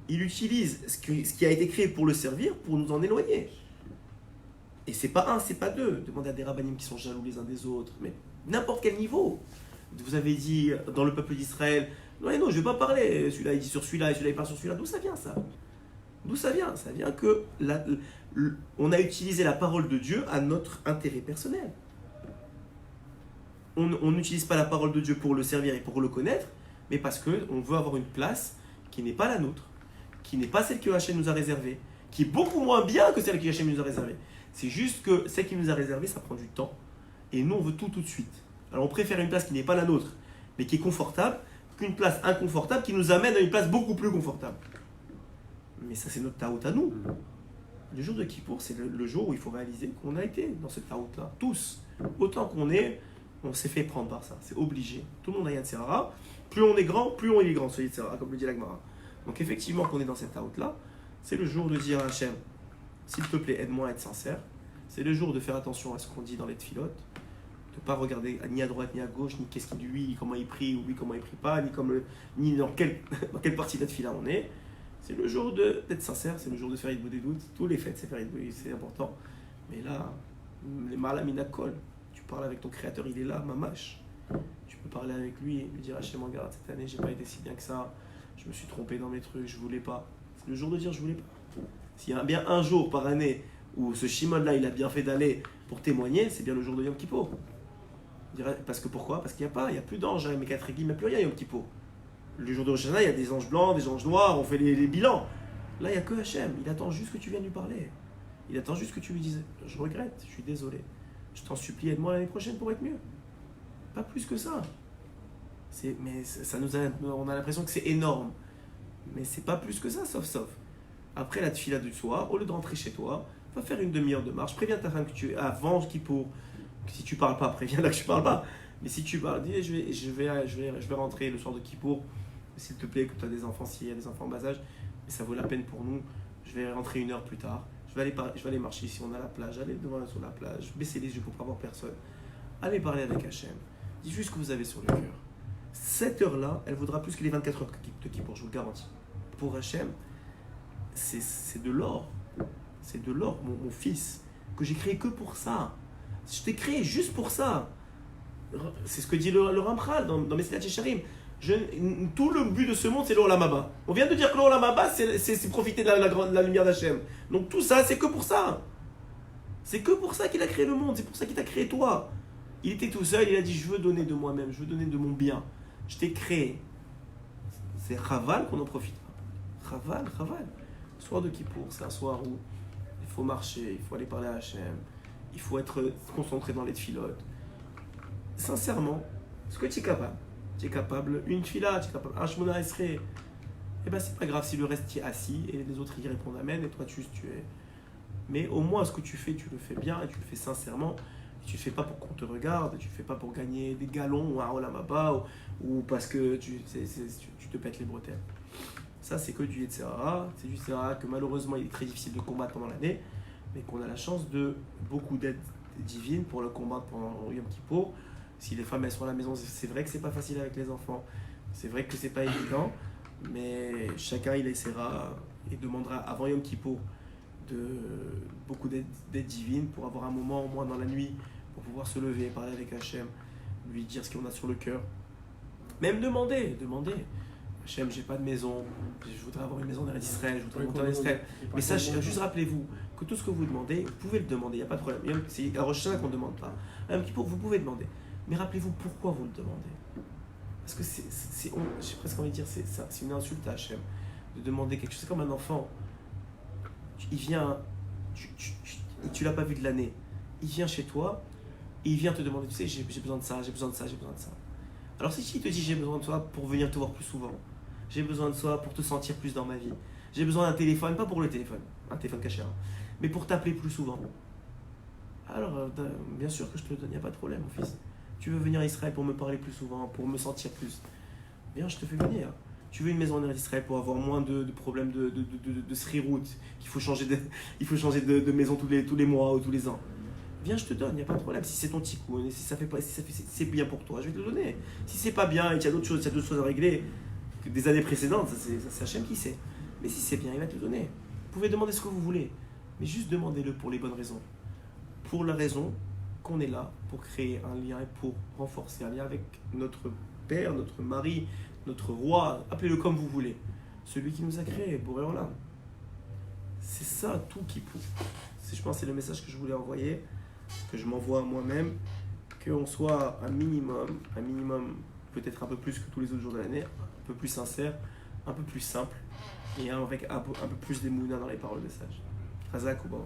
Il utilise ce qui a été créé pour le servir, pour nous en éloigner. Et c'est pas un, c'est pas deux. Demandez à des rabbanim qui sont jaloux les uns des autres, mais n'importe quel niveau. Vous avez dit dans le peuple d'Israël, non, je ne vais pas parler, celui-là il dit sur celui-là et celui-là il parle sur celui-là. D'où ça vient ça? D'où ça vient? Ça vient que on a utilisé la parole de Dieu à notre intérêt personnel. On n'utilise pas la parole de Dieu pour le servir et pour le connaître, mais parce qu'on veut avoir une place qui n'est pas la nôtre, qui n'est pas celle que Hachem nous a réservée, qui est beaucoup moins bien que celle que Hachem nous a réservée. C'est juste que celle qui nous a réservée, ça prend du temps, et nous on veut tout de suite. Alors on préfère une place qui n'est pas la nôtre, mais qui est confortable, qu'une place inconfortable qui nous amène à une place beaucoup plus confortable. Mais ça c'est notre taout à nous. Le jour de Kippour, c'est le jour où il faut réaliser qu'on a été dans cette taout-là, tous. Autant qu'on est, on s'est fait prendre par ça, c'est obligé. Tout le monde a Yetzirah. Plus on est grand, plus on est grand, ce Yetzirah, comme le dit la Gemara. Donc effectivement, qu'on est dans cette taout-là, c'est le jour de dire à Hachem, s'il te plaît, aide-moi à être sincère. C'est le jour de faire attention à ce qu'on dit dans les tfilotes, de ne pas regarder ni à droite ni à gauche, ni qu'est-ce qu'il dit lui, comment il prie, ou lui comment il prie pas, ni dans quelle partie de la tfila on est. C'est le jour d'être sincère, c'est le jour de faire Idbou des doutes. Tous les fêtes, c'est faire Idbou, c'est important. Mais là, les malamina kol, tu parles avec ton créateur, il est là, mamash. Tu peux parler avec lui et lui dire Hachem, regarde, cette année, j'ai pas été si bien que ça, je me suis trompé dans mes trucs, je voulais pas. C'est le jour de dire je voulais pas. S'il y a bien un jour par année où ce Shimon-là, il a bien fait d'aller pour témoigner, c'est bien le jour de Yom Kippour. Parce que pourquoi? Parce qu'il n'y a plus d'anges, mais quatre il n'y a plus rien Yom Kippour. Le jour de Rosh Hashanah, il y a des anges blancs, des anges noirs, on fait les bilans. Là, il n'y a que Hachem, il attend juste que tu viennes lui parler. Il attend juste que tu lui dises je regrette, je suis désolé. Je t'en supplie, aide-moi l'année prochaine pour être mieux. Pas plus que ça. On a l'impression que c'est énorme. Mais c'est pas plus que ça, sauf. Après la tefila du soir, au lieu de rentrer chez toi, va faire une demi-heure de marche. Préviens ta femme que tu es avant Kippour. Si tu parles pas, préviens-la que tu parles pas. Mais si tu parles, dis je vais rentrer le soir de Kippour. S'il te plaît, que tu as des enfants, s'il y a des enfants en bas âge, mais ça vaut la peine pour nous. Je vais rentrer une heure plus tard. Je vais aller marcher ici, on a la plage. Allez devant sur la plage, baissez les yeux pour pas voir personne. Allez parler avec Hachem. Dis juste ce que vous avez sur le cœur. Cette heure-là, elle vaudra plus que les 24 heures de Kippour, je vous le garantis. Pour Hachem, c'est de l'or. C'est de l'or, mon fils, que j'ai créé que pour ça. Je t'ai créé juste pour ça. C'est ce que dit le Ramchal dans Mesilat Yesharim. Tout le but de ce monde, c'est l'Olam Haba. On vient de dire que l'Olam Haba, c'est profiter de la lumière d'Hachem. Donc tout ça, c'est que pour ça. C'est que pour ça qu'il a créé le monde. C'est pour ça qu'il t'a créé toi. Il était tout seul, il a dit, je veux donner de moi-même, je veux donner de mon bien. Je t'ai créé. C'est Chaval qu'on en profite. Chaval. Soir de Kippour, c'est un soir où il faut marcher, il faut aller parler à Hachem, il faut être concentré dans les tfilotes. Sincèrement, est-ce que tu es capable? Tu es capable, une tfila, tu es capable, un shmona esrei. Eh bien, c'est pas grave si le reste tu es assis et les autres y répondent amen et toi tu es. Mais au moins, ce que tu fais, tu le fais bien et tu le fais sincèrement. Et tu le fais pas pour qu'on te regarde, tu le fais pas pour gagner des galons ou un Olam Haba ou parce que tu te pètes les bretelles. Ça, c'est que du Yetzirah. C'est du Yetzirah que malheureusement, il est très difficile de combattre pendant l'année, mais qu'on a la chance de beaucoup d'aide divine pour le combattre pendant Yom Kippour. Si les femmes elles sont à la maison, c'est vrai que c'est pas facile avec les enfants, c'est vrai que c'est pas évident, mais chacun il essaiera et demandera avant Yom Kippour beaucoup d'aide divine pour avoir un moment au moins dans la nuit pour pouvoir se lever, parler avec Hachem, lui dire ce qu'on a sur le cœur. Même demander. Hachem, j'ai pas de maison, je voudrais avoir une maison en Israël, je voudrais monter en Israël. Mais ça, juste rappelez-vous que tout ce que vous demandez, vous pouvez le demander, il n'y a pas de problème. C'est à Rosh Hashanah qu'on ne demande pas. À Yom Kippour, vous pouvez demander. Mais rappelez-vous pourquoi vous le demandez. Parce que j'ai presque envie de dire, c'est une insulte à Hachem de demander quelque chose. C'est comme un enfant. Il vient, tu l'as pas vu de l'année. Il vient chez toi et il vient te demander, tu sais, j'ai besoin de ça, j'ai besoin de ça, j'ai besoin de ça. Alors si il te dit j'ai besoin de toi pour venir te voir plus souvent, j'ai besoin de toi pour te sentir plus dans ma vie, j'ai besoin d'un téléphone, pas pour le téléphone, un téléphone caché, mais pour t'appeler plus souvent. Alors bien sûr que je te le donne, il n'y a pas de problème mon fils. Tu veux venir à Israël pour me parler plus souvent, pour me sentir plus, bien je te fais venir. Tu veux une maison en Israël pour avoir moins de problèmes de sri-route, qu'il faut changer de maison tous les mois ou tous les ans. Viens, je te donne, il n'y a pas de problème. Si c'est ton tikkun, si c'est bien pour toi, je vais te le donner. Si c'est pas bien et qu'il y a d'autres choses à régler que des années précédentes, ça c'est Hachem qui sait. Mais si c'est bien, il va te le donner. Vous pouvez demander ce que vous voulez, mais juste demandez-le pour les bonnes raisons. Pour la raison qu'on est là, pour créer un lien et pour renforcer un lien avec notre père, notre mari, notre roi, appelez-le comme vous voulez. Celui qui nous a créé, Boré Olam. C'est ça tout qui pousse. Je pense que c'est le message que je voulais envoyer, que je m'envoie à moi-même, qu'on soit un minimum, peut-être un peu plus que tous les autres jours de l'année, un peu plus sincère, un peu plus simple, et avec un peu plus d'émouna dans les paroles des sages. Chazak ou Baruch.